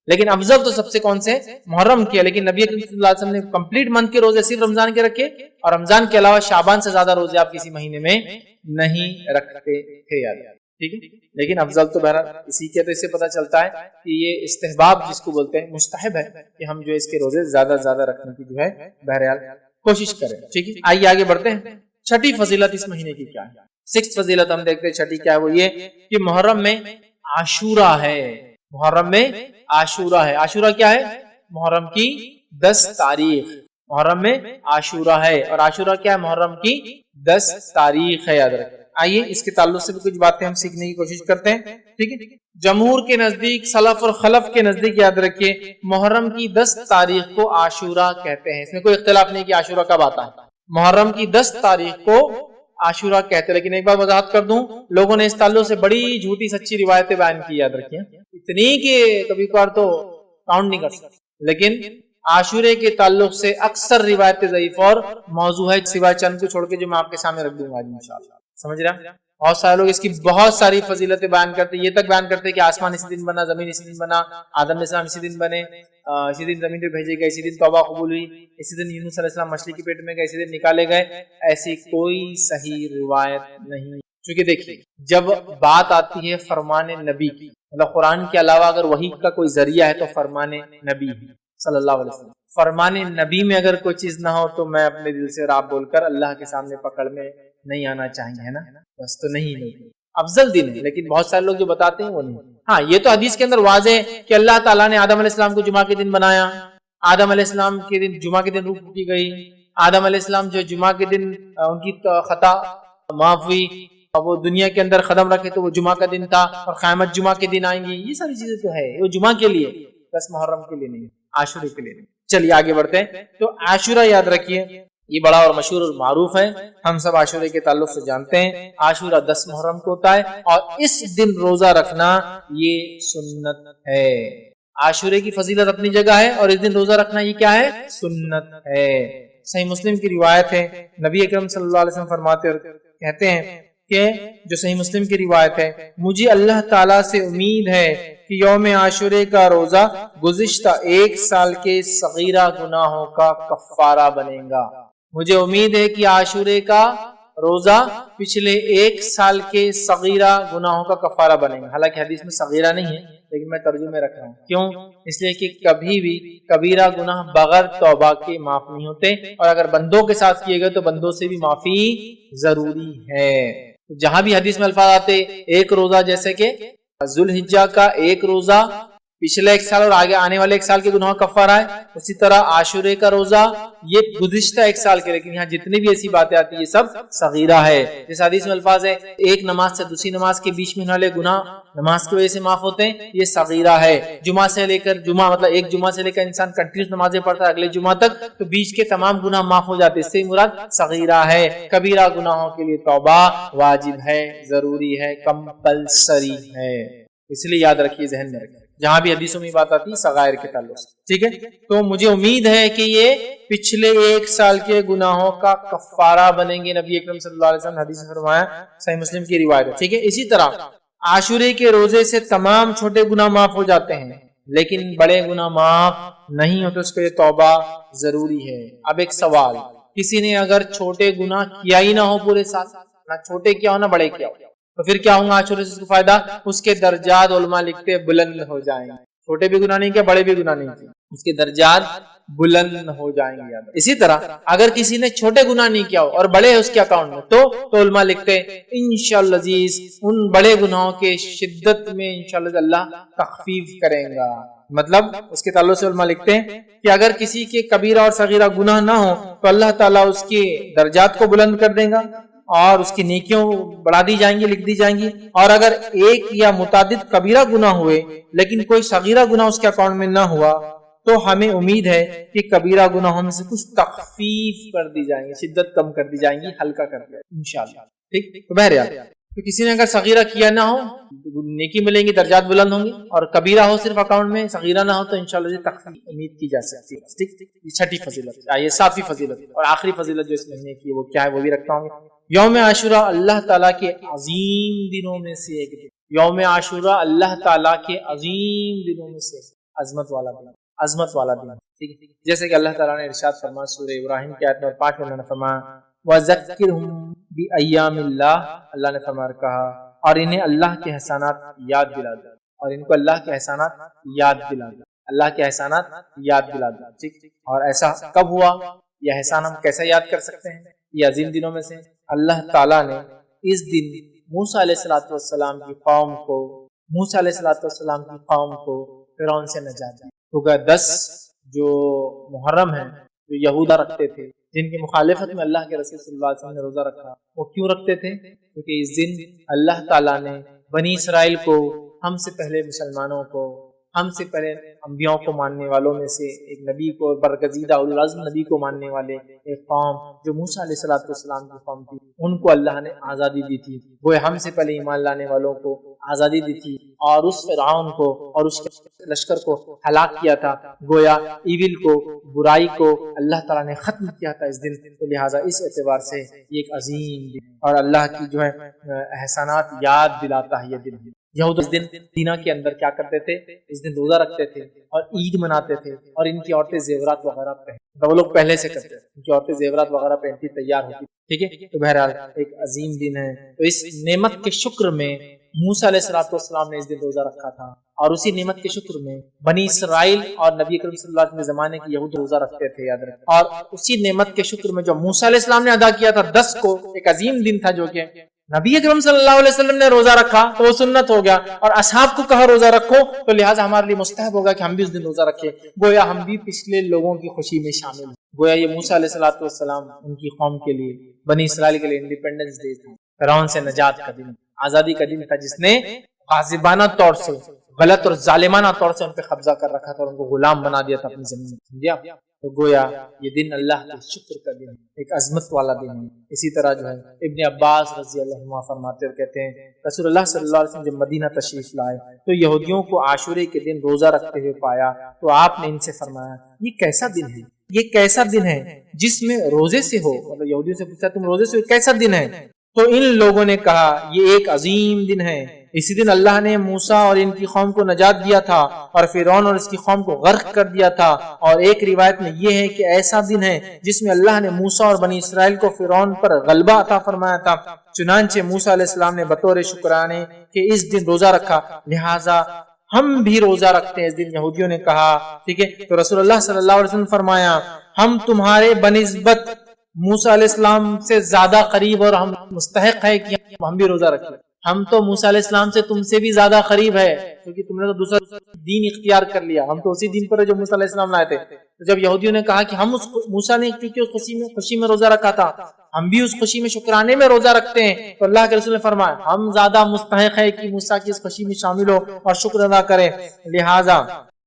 لیکن افضل تو سب سے کون سے؟ محرم کیا۔ لیکن نبی اکرم صلی اللہ علیہ وسلم نے کمپلیٹ منتھ کے روزے صرف رمضان کے رکھے، اور رمضان کے علاوہ شعبان سے زیادہ روزے آپ کسی مہینے میں نہیں رکھتے تھے، یاد، ٹھیک ہے۔ لیکن افضل تو بہرحال اسی کے، تو اس سے پتہ چلتا ہے کہ یہ استحباب جس کو بولتے ہیں، مستحب ہے کہ ہم جو اس کے روزے زیادہ سے زیادہ رکھنے کی جو ہے بہرحال کوشش کریں، ٹھیک ہے۔ آئیے آگے بڑھتے ہیں۔ چھٹی فضیلت اس مہینے کی کیا ہے؟ سکس فضیلت ہم دیکھتے ہیں، چھٹی کیا ہے، وہ یہ کہ محرم میں عاشورہ ہے۔ محرم میں عاشورہ ہے۔ عاشورہ کیا ہے؟ محرم کی 10 تاریخ محرم میں عاشورہ ہے، اور عاشورہ کیا ہے؟ محرم کی 10 تاریخ ہے، یاد رکھیں۔ آئیے اس کے تعلق سے بھی کچھ باتیں ہم سیکھنے کی کوشش کرتے ہیں، ٹھیک ہے۔ جمہور کے نزدیک، سلف اور خلف کے نزدیک، یاد رکھیے، محرم کی 10 تاریخ کو عاشورہ کہتے ہیں۔ اس میں کوئی اختلاف نہیں کہ عاشورہ کب آتا ہے۔ محرم کی 10 تاریخ کو عاشورہ کہتے ہیں، لیکن ایک بات وضاحت کر دوں، لوگوں نے اس تعلق سے بڑی جھوٹی سچی روایتیں بیان کی، یاد رکھیے، اتنی کہ کبھی کبھار تو کاؤنٹ نہیں کر سکتے، لیکن عاشورے کے تعلق سے اکثر روایتیں ضعیف اور موضوع ہے، سوائے چند کو چھوڑ کے جو میں آپ کے سامنے رکھ دوں گا آج انشاءاللہ۔ سمجھ رہے ہیں؟ بہت سارے لوگ اس کی بہت ساری فضیلتیں بیان کرتے ہیں، یہ تک بیان کرتے ہیں کہ آسمان اسی دن بنا، زمین اسی دن بنا، آدم علیہ السلام اسی دن بنے، اسی دن زمین پہ بھیجے گئے، اسی دن توبہ قبول ہوئی، اسی دن یونس علیہ السلام مچھلی کے پیٹ میں گئے، اسی دن نکالے گئے۔ ایسی کوئی صحیح روایت نہیں، کیونکہ دیکھیے جب بات آتی ہے فرمان نبی کی، مطلب قرآن کے علاوہ اگر وحی کا کوئی ذریعہ ہے تو فرمان نبی صلی اللہ علیہ وسلم۔ فرمان نبی میں اگر کوئی چیز نہ ہو تو میں اپنے دل سے راب بول کر اللہ کے سامنے پکڑ میں نہیں آنا چاہیں گے نا، بس تو نہیں افضل دن ہے، لیکن بہت سارے لوگ جو بتاتے ہیں وہ نہیں۔ ہاں یہ تو حدیث کے اندر واضح ہے کہ اللہ تعالیٰ نے آدم علیہ السلام کو جمعہ کے دن بنایا، آدم علیہ السلام کے دن جمعہ کے دن روح کی گئی، آدم علیہ السلام جو جمعہ کے دن ان کی خطا معاف ہوئی، وہ دنیا کے اندر قدم رکھے تو وہ جمعہ کا دن تھا، اور قیامت جمعہ کے دن آئیں گی۔ یہ ساری چیزیں تو ہے، وہ جمعہ کے لیے، بس محرم کے لیے نہیں، عاشورے کے لیے نہیں۔ چلیے آگے بڑھتے ہیں۔ تو عاشورہ یاد رکھیے، یہ بڑا اور مشہور اور معروف ہے، ہم سب عاشورے کے تعلق سے جانتے ہیں۔ عاشورہ 10 محرم کو ہوتا ہے، اور اس دن روزہ رکھنا یہ سنت ہے۔ عاشورے کی فضیلت اپنی جگہ ہے، اور اس دن روزہ رکھنا یہ کیا ہے؟ سنت ہے۔ صحیح مسلم کی روایت ہے، نبی اکرم صلی اللہ علیہ وسلم فرماتے اور کہتے ہیں کہ جو صحیح مسلم کی روایت ہے، مجھے اللہ تعالیٰ سے امید ہے کہ یوم عاشورے کا روزہ گزشتہ 1 سال کے صغیرہ گناہوں کا کفارہ بنے گا۔ مجھے امید ہے کہ عاشورے کا روزہ پچھلے 1 سال کے صغیرہ گناہوں کا کفارہ بنے گا. حالانکہ حدیث میں صغیرہ نہیں ہے لیکن میں ترجمے رکھ رہا ہوں. کیوں؟ اس لیے کہ کبھی بھی کبیرہ گناہ بغیر توبہ کے معاف نہیں ہوتے، اور اگر بندوں کے ساتھ کیے گئے تو بندوں سے بھی معافی ضروری ہے. جہاں بھی حدیث میں الفاظ آتے ایک روزہ، جیسے کہ ذوالحجہ کا ایک روزہ پچھلے 1 سال اور آگے آنے والے 1 سال کے گناہوں کا کفارہ ہے، اسی طرح عاشورے کا روزہ یہ گزشتہ 1 سال کے، لیکن یہاں جتنی بھی ایسی باتیں آتی ہیں یہ سب صغیرہ ہے. جس حدیث میں الفاظ ہے ایک نماز سے دوسری نماز کے بیچ میں ہونے والے گناہ نماز کی وجہ سے معاف ہوتے ہیں، یہ صغیرہ ہے. جمعہ سے لے کر جمعہ، مطلب ایک جمعہ سے لے کر انسان کنٹینیوس نمازیں پڑھتا ہے اگلے جمعہ تک، تو بیچ کے تمام گناہ معاف ہو جاتے، اس سے مراد صغیرہ ہے. کبیرہ گناہوں کے لیے توبہ واجب ہے، ضروری ہے، کمپلسری ہے. اس لیے یاد رکھیے، ذہن میں رکھیے جہاں بھی حدیثوں میں بات آتی ہے صغائر کے تعلق سے. ٹھیک ہے، تو مجھے امید ہے کہ یہ پچھلے 1 سال کے گناہوں کا کفارہ بنیں گے. نبی اکرم صلی اللہ علیہ وسلم نے حدیث میں فرمایا، صحیح مسلم کی روایت ہے. ٹھیک ہے، اسی طرح عاشورے کے روزے سے تمام چھوٹے گناہ معاف ہو جاتے ہیں، لیکن بڑے گناہ معاف نہیں ہوتے، اس کے لیے توبہ ضروری ہے. اب ایک سوال، کسی نے اگر چھوٹے گناہ کیا ہی نہ ہو پورے سال، نہ چھوٹے کیا ہو نہ بڑے کیا ہو، تو پھر کیا ہوگا؟ عاشورے سے اس کو فائدہ، اس کے درجات علماء لکھتے ہیں بلند ہو جائیں گے. چھوٹے بھی گناہ نہیں کیا، بڑے بھی گناہ نہیں کیا، اس کے درجات بلند ہو جائیں گے. اسی طرح اگر کسی نے چھوٹے گناہ نہیں کیا ہو اور بڑے ہیں اس کے اکاؤنٹ میں، تو علماء لکھتے ہیں انشاءاللہ عزیز ان بڑے گناہوں کے شدت میں انشاءاللہ اللہ تخفیف کریں گا. مطلب اس کے تعلق سے علماء لکھتے ہیں کہ اگر کسی کے کبیرہ اور صغیرہ گناہ نہ ہو تو اللہ تعالیٰ اس کے درجات کو بلند کر دے گا اور اس کی نیکیوں بڑھا دی جائیں گی، لکھ دی جائیں گی. اور اگر ایک یا متعدد کبیرہ گناہ ہوئے لیکن کوئی صغیرہ گناہ اس کے اکاؤنٹ میں نہ ہوا، تو ہمیں امید ہے کہ کبیرہ گناہوں میں سے کچھ تخفیف کر دی جائیں گی، شدت کم کر دی جائیں گی، ہلکا کر دیا انشاءاللہ. ٹھیک، تو بہرحال تو کسی نے اگر صغیرہ کیا نہ ہو نیکی ملیں گی، درجات بلند ہوں گے، اور کبیرہ ہو صرف اکاؤنٹ میں، صغیرہ نہ ہو تو انشاءاللہ یہ تخفیف امید کی جا سکتی ہے. ٹھیک، یہ چھٹی فضیلت ہے. یہ 7ویں فضیلت اور آخری فضیلت جو اس مہینے کی وہ کیا ہے وہ بھی رکھتا ہوں. یوم عاشورہ اللہ تعالیٰ کے عظیم دنوں میں سے ایک دن. یوم عاشورہ اللہ تعالیٰ کے عظیم دنوں میں سے عظمت والا دن، عظمت والا دن. ٹھیک ہے، جیسے کہ اللہ تعالیٰ نے ارشاد فرمایا سورہ ابراہیم کی آیت نمبر 5 میں اللہ نے فرمایا وَذَكِّرْهُمْ بِأَيَّامِ اللَّهِ، اللہ نے فرمایا کہا اور انہیں اللہ کے احسانات یاد دلا دو، اور ان کو اللہ کے احسانات یاد دلا دو، اللہ کے احسانات یاد دلا دو. ٹھیک، اور ایسا کب ہوا؟ یہ احسان ہم کیسے یاد کر سکتے ہیں؟ یہ عظیم دنوں میں سے اللہ تعالیٰ نے اس دن موسیٰ علیہ السلام کی قوم کو، موسیٰ علیہ السلام کی قوم کو فرعون سے نجات دی. تو 10 جو محرم ہیں جو یہودہ رکھتے تھے، جن کی مخالفت میں اللہ کے رسول صلی اللہ علیہ وسلم نے روزہ رکھا، وہ کیوں رکھتے تھے؟ کیونکہ اس دن اللہ تعالیٰ نے بنی اسرائیل کو، ہم سے پہلے مسلمانوں کو، ہم سے پہلے انبیاء کو ماننے والوں میں سے ایک نبی کو، برگزیدہ اولو العزم نبی کو ماننے والے ایک قوم جو موسیٰ علیہ السلام کی قوم تھی، ان کو اللہ نے آزادی دی تھی. وہ ہم سے پہلے ایمان لانے والوں کو آزادی دی تھی، اور اس فرعون کو اور اس کے لشکر کو ہلاک کیا تھا. گویا ایول کو، برائی کو اللہ تعالیٰ نے ختم کیا تھا اس دن. تو لہٰذا اس اعتبار سے یہ ایک عظیم دن اور اللہ کی جو ہے احسانات یاد دلاتا ہے یہ دن. یہود اس دن مدینہ کے اندر کیا کرتے تھے؟ اس دن روزہ رکھتے تھے اور عید مناتے تھے، اور ان کی عورتیں زیورات وغیرہ پہنتے، وہ لوگ پہلے سے کرتے تھے، ان کی عورتیں زیورات وغیرہ پہنتی تیار ہوتی. ٹھیک ہے، تو بہرحال ایک عظیم دن ہے. تو اس نعمت کے شکر میں موسیٰ علیہ السلام نے اس دن روزہ رکھا تھا، اور اسی نعمت کے شکر میں بنی اسرائیل اور نبی اکرم صلی اللہ علیہ وسلم کے زمانے کے یہود روزہ رکھتے تھے، یاد رکھیں. اور اسی نعمت کے شکر میں جو موسیٰ علیہ السلام نے ادا کیا تھا 10 کو، ایک عظیم دن تھا، جو کہ نبی اکرم صلی اللہ علیہ وسلم نے روزہ رکھا تو وہ سنت ہو گیا، اور اصحاب کو کہا روزہ رکھو، تو لہٰذا ہمارے لیے مستحب ہوگا کہ ہم بھی اس دن روزہ رکھیں. گویا ہم بھی پچھلے لوگوں کی خوشی میں شامل ہیں. گویا یہ موسیٰ علیہ السلام ان کی قوم کے لیے، بنی اسرائیل کے لیے انڈیپینڈنس ڈے تھا، فرعون سے نجات کا دن، آزادی کا دن تھا، جس نے غاصبانہ طور سے، غلط اور ظالمانہ طور سے ان پہ قبضہ کر رکھا تھا اور ان کو غلام بنا دیا تھا اپنی زمین میں. سمجھا؟ تو گویا یہ دن اللہ کے شکر کا دن، ایک عظمت والا دن ہے. اسی طرح جو ہے ابن عباس رضی اللہ عنہ فرماتے اور کہتے ہیں رسول اللہ صلی اللہ علیہ وسلم جب مدینہ تشریف لائے تو یہودیوں کو عاشورے کے دن روزہ رکھتے ہوئے پایا، تو آپ نے ان سے فرمایا یہ کیسا دن ہے، یہ کیسا دن ہے جس میں روزے سے ہو. مطلب یہودیوں سے پوچھا تم روزے سے ہو، کیسا دن ہے؟ تو ان لوگوں نے کہا یہ ایک عظیم دن ہے اسی دن اللہ نے موسیٰ اور ان کی قوم کو نجات دیا تھا اور فرعون اور اس کی قوم کو غرق کر دیا تھا. اور ایک روایت میں یہ ہے کہ ایسا دن ہے جس میں اللہ نے موسیٰ اور بنی اسرائیل کو فرعون پر غلبہ عطا فرمایا تھا. چنانچہ موسیٰ علیہ السلام نے بطور شکرانے کہ اس دن روزہ رکھا، لہٰذا ہم بھی روزہ رکھتے ہیں اس دن. یہودیوں نے کہا ٹھیک ہے، تو رسول اللہ صلی اللہ علیہ وسلم فرمایا ہم تمہارے بنسبت موسیٰ علیہ السلام سے زیادہ قریب اور ہم مستحق ہے کہ ہم بھی روزہ رکھیں. ہم تو موسیٰ علیہ السلام سے تم سے بھی زیادہ قریب ہے کیونکہ تم نے تو دوسرا دین اختیار کر لیا، ہم تو اسی دین پر جو موسیٰ علیہ السلام لائے تھے. تو جب یہودیوں نے کہا کہ ہم اس موسیٰ نے کیونکہ اس خوشی میں روزہ رکھا تھا، ہم بھی اس خوشی میں شکرانے میں روزہ رکھتے ہیں، تو اللہ کے رسول نے فرمایا ہم زیادہ مستحق ہے کہ موسیٰ کی اس خوشی میں شامل ہو اور شکر ادا کریں. لہٰذا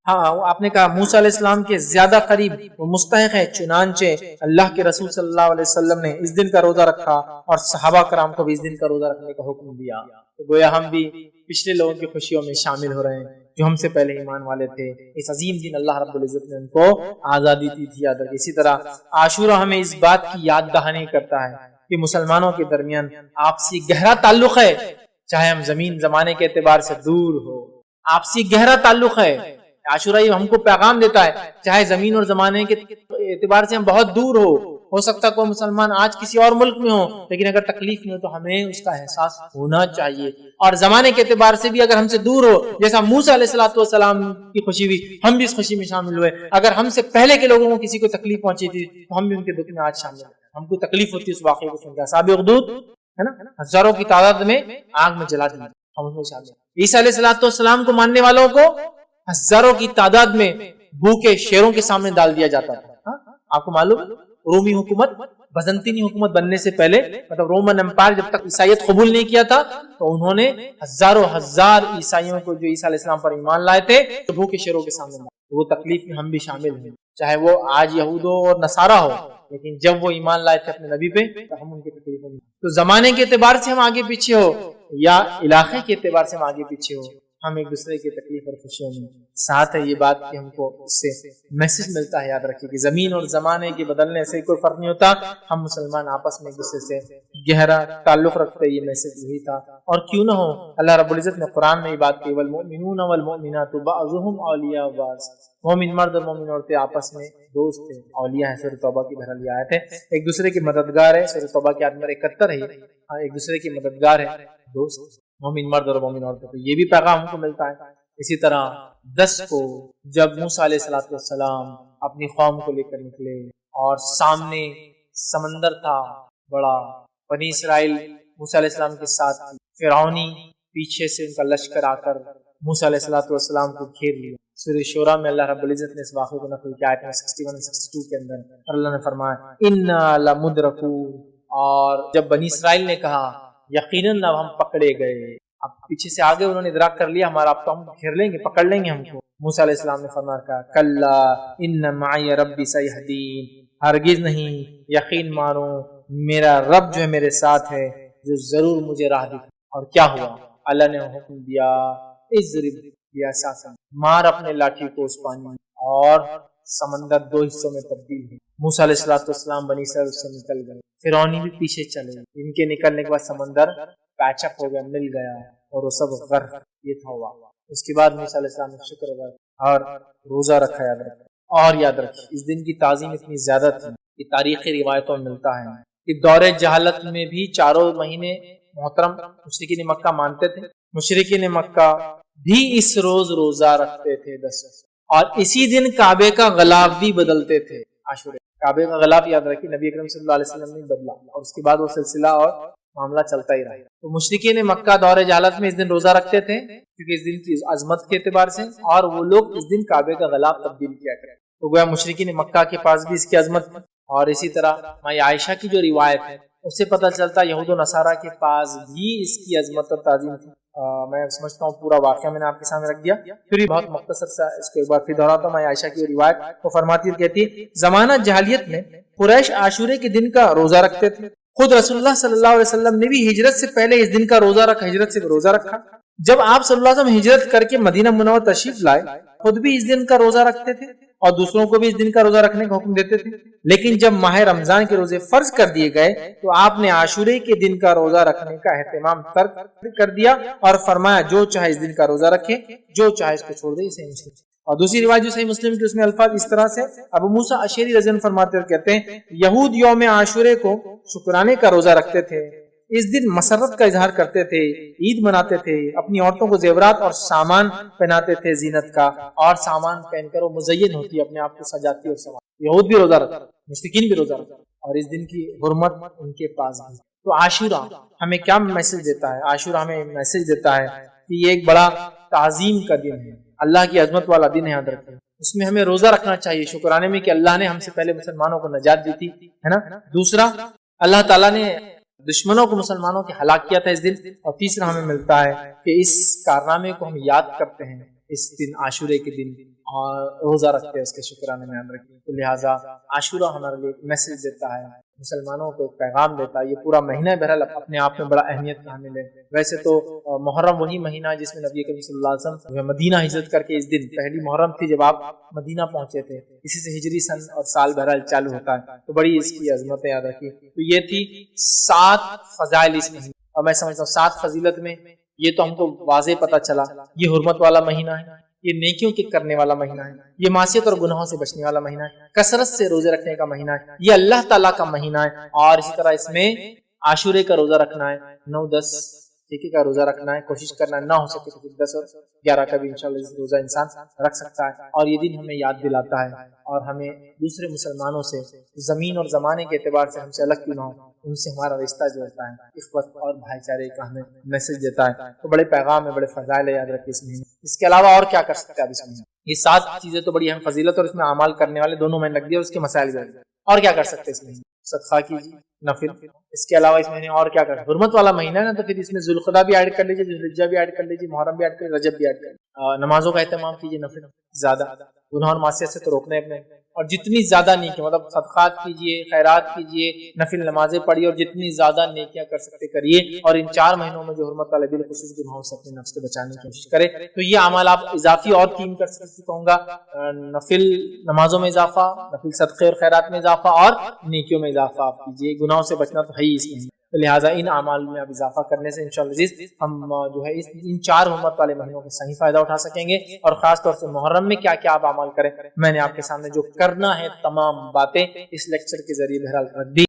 آپ نے کہا موسیٰ علیہ السلام کے زیادہ قریب وہ مستحق ہے. چنانچہ اللہ کے رسول صلی اللہ علیہ وسلم نے اس دن کا روزہ رکھا اور صحابہ کرام کو بھی اس دن کا روزہ رکھنے کا حکم دیا. تو گویا ہم بھی پچھلے لوگوں کی خوشیوں میں شامل ہو رہے ہیں جو ہم سے پہلے ایمان والے تھے. اس عظیم دن اللہ رب العزت نے ان کو آزادی دی تھی. اسی طرح عاشورہ ہمیں اس بات کی یاد دہانی کرتا ہے کہ مسلمانوں کے درمیان آپسی گہرا تعلق ہے، چاہے ہم زمین زمانے کے اعتبار سے دور ہو، آپسی گہرا تعلق ہے. عاشورہ یہ ہم کو پیغام دیتا ہے چاہے زمین اور زمانے کے اعتبار سے ہم بہت دور ہو سکتا کوئی مسلمان آج کسی اور ملک میں ہو، لیکن اگر تکلیف میں ہو تو ہمیں اس کا احساس ہونا چاہیے. اور زمانے کے اعتبار سے بھی اگر ہم سے دور ہو، جیسا موسیٰ علیہ السلام کی خوشی ہوئی، ہم بھی اس خوشی میں شامل ہوئے. اگر ہم سے پہلے کے لوگوں کو کسی کو تکلیف پہنچی تھی تو ہم بھی ان کے دکھ میں آج شامل ہیں. ہم کو تکلیف ہوتی ہے اس واقعے کو سن کے. اصحاب اخدود ہے نا، ہزاروں کی تعداد میں آگ میں جلا دیا، ہم اس میں شامل ہیں. عیسیٰ علیہ السلام کو ماننے والوں کو ہزاروں کی تعداد میں بھوکے شیروں کے سامنے ڈال دیا جاتا تھا. آپ کو معلوم رومی حکومت، بزنطینی حکومت بننے سے پہلے، مطلب رومن امپائر جب تک عیسائیت قبول نہیں کیا تھا تو انہوں نے ہزاروں ہزار عیسائیوں کو جو عیسیٰ علیہ السلام پر ایمان لائے تھے تو بھوکے شیروں کے سامنے ڈالا. وہ تکلیف میں ہم بھی شامل ہیں، چاہے وہ آج یہودوں اور نصارہ ہو، لیکن جب وہ ایمان لائے تھے اپنے نبی پہ تو ہم ان کے تکلیفوں میں. تو زمانے کے اعتبار سے ہم آگے پیچھے ہو یا علاقے کے اعتبار سے ہم آگے پیچھے ہو، ہم ایک دوسرے کی تکلیف اور خوشیوں میں ساتھ ہے. یہ بات کہ ہم کو اس سے میسج ملتا ہے، یاد رکھیے کہ زمین اور زمانے کے بدلنے سے کوئی فرق نہیں ہوتا. ہم مسلمان آپس میں ایک دوسرے سے گہرا تعلق رکھتے، یہ میسج یہی تھا. اور کیوں نہ ہو، اللہ رب العزت نے قرآن میں یہ بات کی والمؤمنون والمؤمنات بعضهم اولیاء بعض. مومن مرد اور مومن عورتیں آپس میں دوست ہیں، اولیاء ہیں. سورۃ توبہ کی بہرحال یہ آیت ہے، ایک دوسرے کی مددگار ہے. سورۃ توبہ کی آیت نمبر 71 ہے، ایک دوسرے کی مددگار ہے، دوست مومن مرد اور مومن عورتیں. تو یہ بھی پیغام ہم کو ملتا ہے. اسی طرح 10 کو جب موسیٰ علیہ السلام اپنی قوم کو لے کر نکلے اور سامنے سمندر تھا بڑا، بنی اسرائیل موسیٰ علیہ السلام کے ساتھ، فرعونی پیچھے سے ان کا لشکر آ کر موسیٰ علیہ السلام کو گھیر لیا. سورہ شورى میں اللہ رب العزت نے اس واقعے کو نقل کیا ہے 61 اور 62 کے اندر. اور اللہ نے فرمایا انا لمدرکون. اور جب بنی اسرائیل نے کہا یقیناً اب ہم پکڑے گئے، اب پیچھے سے آگے انہوں نے ادراک کر لیا ہمارا اب تو ہم گھیر لیں گے، پکڑ لیں گے ہم کو. موسیٰ علیہ السلام نے فرمایا کلا ان معی ربی سیہدین. ہرگز نہیں، یقین مانو میرا رب جو ہے میرے ساتھ ہے، جو ضرور مجھے راہ دکھائے. اور کیا ہوا؟ اللہ نے حکم دیا اضرب بعصاک، مار اپنے لاٹھی کو اس پانی میں، اور سمندر 2 حصوں میں تبدیل ہوئی. موسیٰ علیہ السلام بنی اسرائیل سے نکل گئے، فرعونی بھی پیچھے چلے. ان کے نکلنے کے بعد سمندر پیچ اپ ہو گیا، مل گیا، اور وہ سب غرق. یہ تھا ہوا. اس کے بعد موسیٰ علیہ السلام نے شکر ادا اور روزہ رکھا. یاد رکھا اور یاد رکھیں اس دن کی تعظیم اتنی زیادہ تھی کہ تاریخی روایتوں میں ملتا ہے کہ دور جہالت میں بھی 4 مہینے محترم مشرکین مکہ مانتے تھے. مشرکین مکہ بھی اس روز روزہ رکھتے تھے 10، اور اسی دن کعبے کا غلاف بھی بدلتے تھے. عاشورہ کعبے کا غلاف یاد رکھیے نبی اکرم صلی اللہ علیہ وسلم نے بدلا، اور اس کے بعد وہ سلسلہ اور معاملہ چلتا ہی رہا. تو مشرکین مکہ دور جہالت میں اس دن روزہ رکھتے تھے کیونکہ اس دن کی عظمت کے اعتبار سے، اور وہ لوگ اس دن کعبے کا غلاف تبدیل کیا کرتے. تو گویا مشرکین مکہ کے پاس بھی اس کی عظمت، اور اسی طرح ماں عائشہ کی جو روایت ہے اس سے پتہ چلتا یہود و نصارہ کے پاس بھی اس کی عظمت اور تعظیم تھی. میں سمجھتا ہوں پورا واقعہ میں نے آپ کے سامنے رکھ دیا، پھر بھی بہت مختصر سا اس کو ایک بار پھر دہراتا ہوں. ماں عائشہ کی روایت وہ فرماتی اور کہتی ہے زمانہ جاہلیت میں قریش عاشورے کے دن کا روزہ رکھتے تھے. خود رسول اللہ صلی اللہ علیہ وسلم نے بھی ہجرت سے پہلے اس دن کا روزہ رکھا، ہجرت سے روزہ رکھا. جب آپ صلی اللہ علیہ وسلم ہجرت کر کے مدینہ منورہ تشریف لائے، خود بھی اس دن کا روزہ رکھتے تھے اور دوسروں کو بھی اس دن کا روزہ رکھنے کا حکم دیتے تھے. لیکن جب ماہ رمضان کے روزے فرض کر دیے گئے تو آپ نے عاشورے کے دن کا روزہ رکھنے کا اہتمام ترک کر دیا اور فرمایا جو چاہے اس دن کا روزہ رکھے، جو چاہے اس کو چھوڑ دے۔ اسے مسلم اور دوسری روایت جو صحیح مسلم کی اس میں الفاظ اس طرح سے ابو موسیٰ اشعری رضی اللہ عنہ فرماتے اور کہتے ہیں یہود یوم عاشورے کو شکرانے کا روزہ رکھتے تھے، اس دن مسرت کا اظہار کرتے تھے، عید مناتے تھے، اپنی عورتوں کو زیورات اور سامان پہناتے تھے زینت کا، اور سامان پہن کر وہ مزین ہوتی ہے، اپنے آپ کو سجاتی اور سنوارتی۔ یہود بھی روزہ رکھتے، مشرکین بھی روزہ رکھتے، اور اس دن کی حرمت ان کے پاس بھی۔ تو عاشورہ ہمیں کیا میسج دیتا ہے؟ عاشورہ ہمیں میسج دیتا ہے کہ یہ ایک بڑا تعظیم کا دن ہے، اللہ کی عظمت والا دن ہے، یاد رکھیں۔ اس میں ہمیں روزہ رکھنا چاہیے شکرانے میں کہ اللہ نے ہم سے پہلے مسلمانوں کو نجات دی تھی، ہے نا۔ دوسرا، اللہ تعالیٰ نے دشمنوں کو مسلمانوں کے ہلاک کیا تھا اس دن۔ اور تیسرا ہمیں ملتا ہے کہ اس کارنامے کو ہم یاد کرتے ہیں اس دن عاشورے کے دن، اور روزہ رکھتے ہیں اس کے شکرانے میں، یاد رکھیں۔ تو لہٰذا عاشورہ ہمارے لیے میسج دیتا ہے، مسلمانوں کو ایک پیغام دیتا ہے۔ یہ پورا مہینہ بہرحال اپنے آپ میں بڑا اہمیت کا حامل ہے۔ ویسے تو محرم وہی مہینہ ہے جس میں نبی کریم صلی اللہ علیہ وسلم مدینہ ہجرت کر کے اس دن پہلی محرم تھی جب آپ مدینہ پہنچے تھے، اسی سے ہجری سن اور سال بہرحال چالو ہوتا ہے، تو بڑی اس کی عظمت یاد رکھیے۔ تو یہ تھی 7 فضائل اس مہینے، اور میں سمجھتا ہوں 7 فضیلت میں یہ تو ہم کو واضح پتہ چلا، یہ حرمت والا مہینہ ہے، یہ نیکیوں کے کرنے والا مہینہ ہے، یہ معصیت اور گناہوں سے بچنے والا مہینہ ہے، کثرت سے روزے رکھنے کا مہینہ ہے، یہ اللہ تعالیٰ کا مہینہ ہے، اور اسی طرح اس میں عاشورے کا روزہ رکھنا ہے، 9، 10 ٹھیک کا روزہ رکھنا ہے، کوشش کرنا ہے، نہ ہو سکے تو 10 اور 11 کا بھی انشاءاللہ روزہ انسان رکھ سکتا ہے۔ اور یہ دن ہمیں یاد دلاتا ہے اور ہمیں دوسرے مسلمانوں سے زمین اور زمانے کے اعتبار سے ہم سے الگ کیوں نہ ہو، ان سے ہمارا رشتہ جو ہوتا ہے اخوت اور بھائی چارے کا ہمیں میسج دیتا ہے۔ تو بڑے پیغام ہے، بڑے فضائل ہے، یاد رکھیے اس مہینے۔ اس کے علاوہ اور کیا کر سکتے ہیں اب اس مہینے؟ یہ 7 چیزیں تو بڑی اہم فضیلت اور اس میں اعمال کرنے والے دونوں میں لگ دیا، اس کے مسائل بھی۔ اور کیا کر سکتے ہیں اس مہینے؟ صدقہ کیجیے، نفل۔ اس کے علاوہ اس مہینے اور کیا کر سکتے؟ حرمت والا مہینہ ہے نا، تو پھر اس میں ذوالقعدہ بھی ایڈ کر لیجیے، ذوالحجہ بھی ایڈ کر لیجیے، محرم بھی ایڈ کر لیجیے، رجب بھی ایڈ کر لیجیے۔ نمازوں کا اہتمام کیجیے، نفل زیادہ، گناہ اور معصیت سے تو روکنے اپنے، اور جتنی زیادہ نیکی مطلب صدقات کیجیے، خیرات کیجیے، نفل نمازیں پڑھیے، اور جتنی زیادہ نیکیاں کر سکتے کریے۔ اور ان 4 مہینوں میں جو حرمت والے بالخصوص گناہوں سے اپنے نفس کو بچانے کی کوشش کرے۔ تو یہ اعمال آپ اضافی اور 3 کر سکتے، کہوں گا نفل نمازوں میں اضافہ، نفل صدقے اور خیرات میں اضافہ، اور نیکیوں میں اضافہ آپ کیجیے۔ گناہوں سے بچنا تو ہے ہی اس میں، تو لہٰذا ان اعمال میں اب اضافہ کرنے سے انشاءاللہ ہم جو ہے ان 4 حرمت والے مہینوں کا صحیح فائدہ اٹھا سکیں گے۔ اور خاص طور سے محرم میں کیا کیا آپ اعمال کریں، میں نے آپ کے سامنے جو کرنا ہے تمام باتیں اس لیکچر کے ذریعے بہرحال رکھ دی۔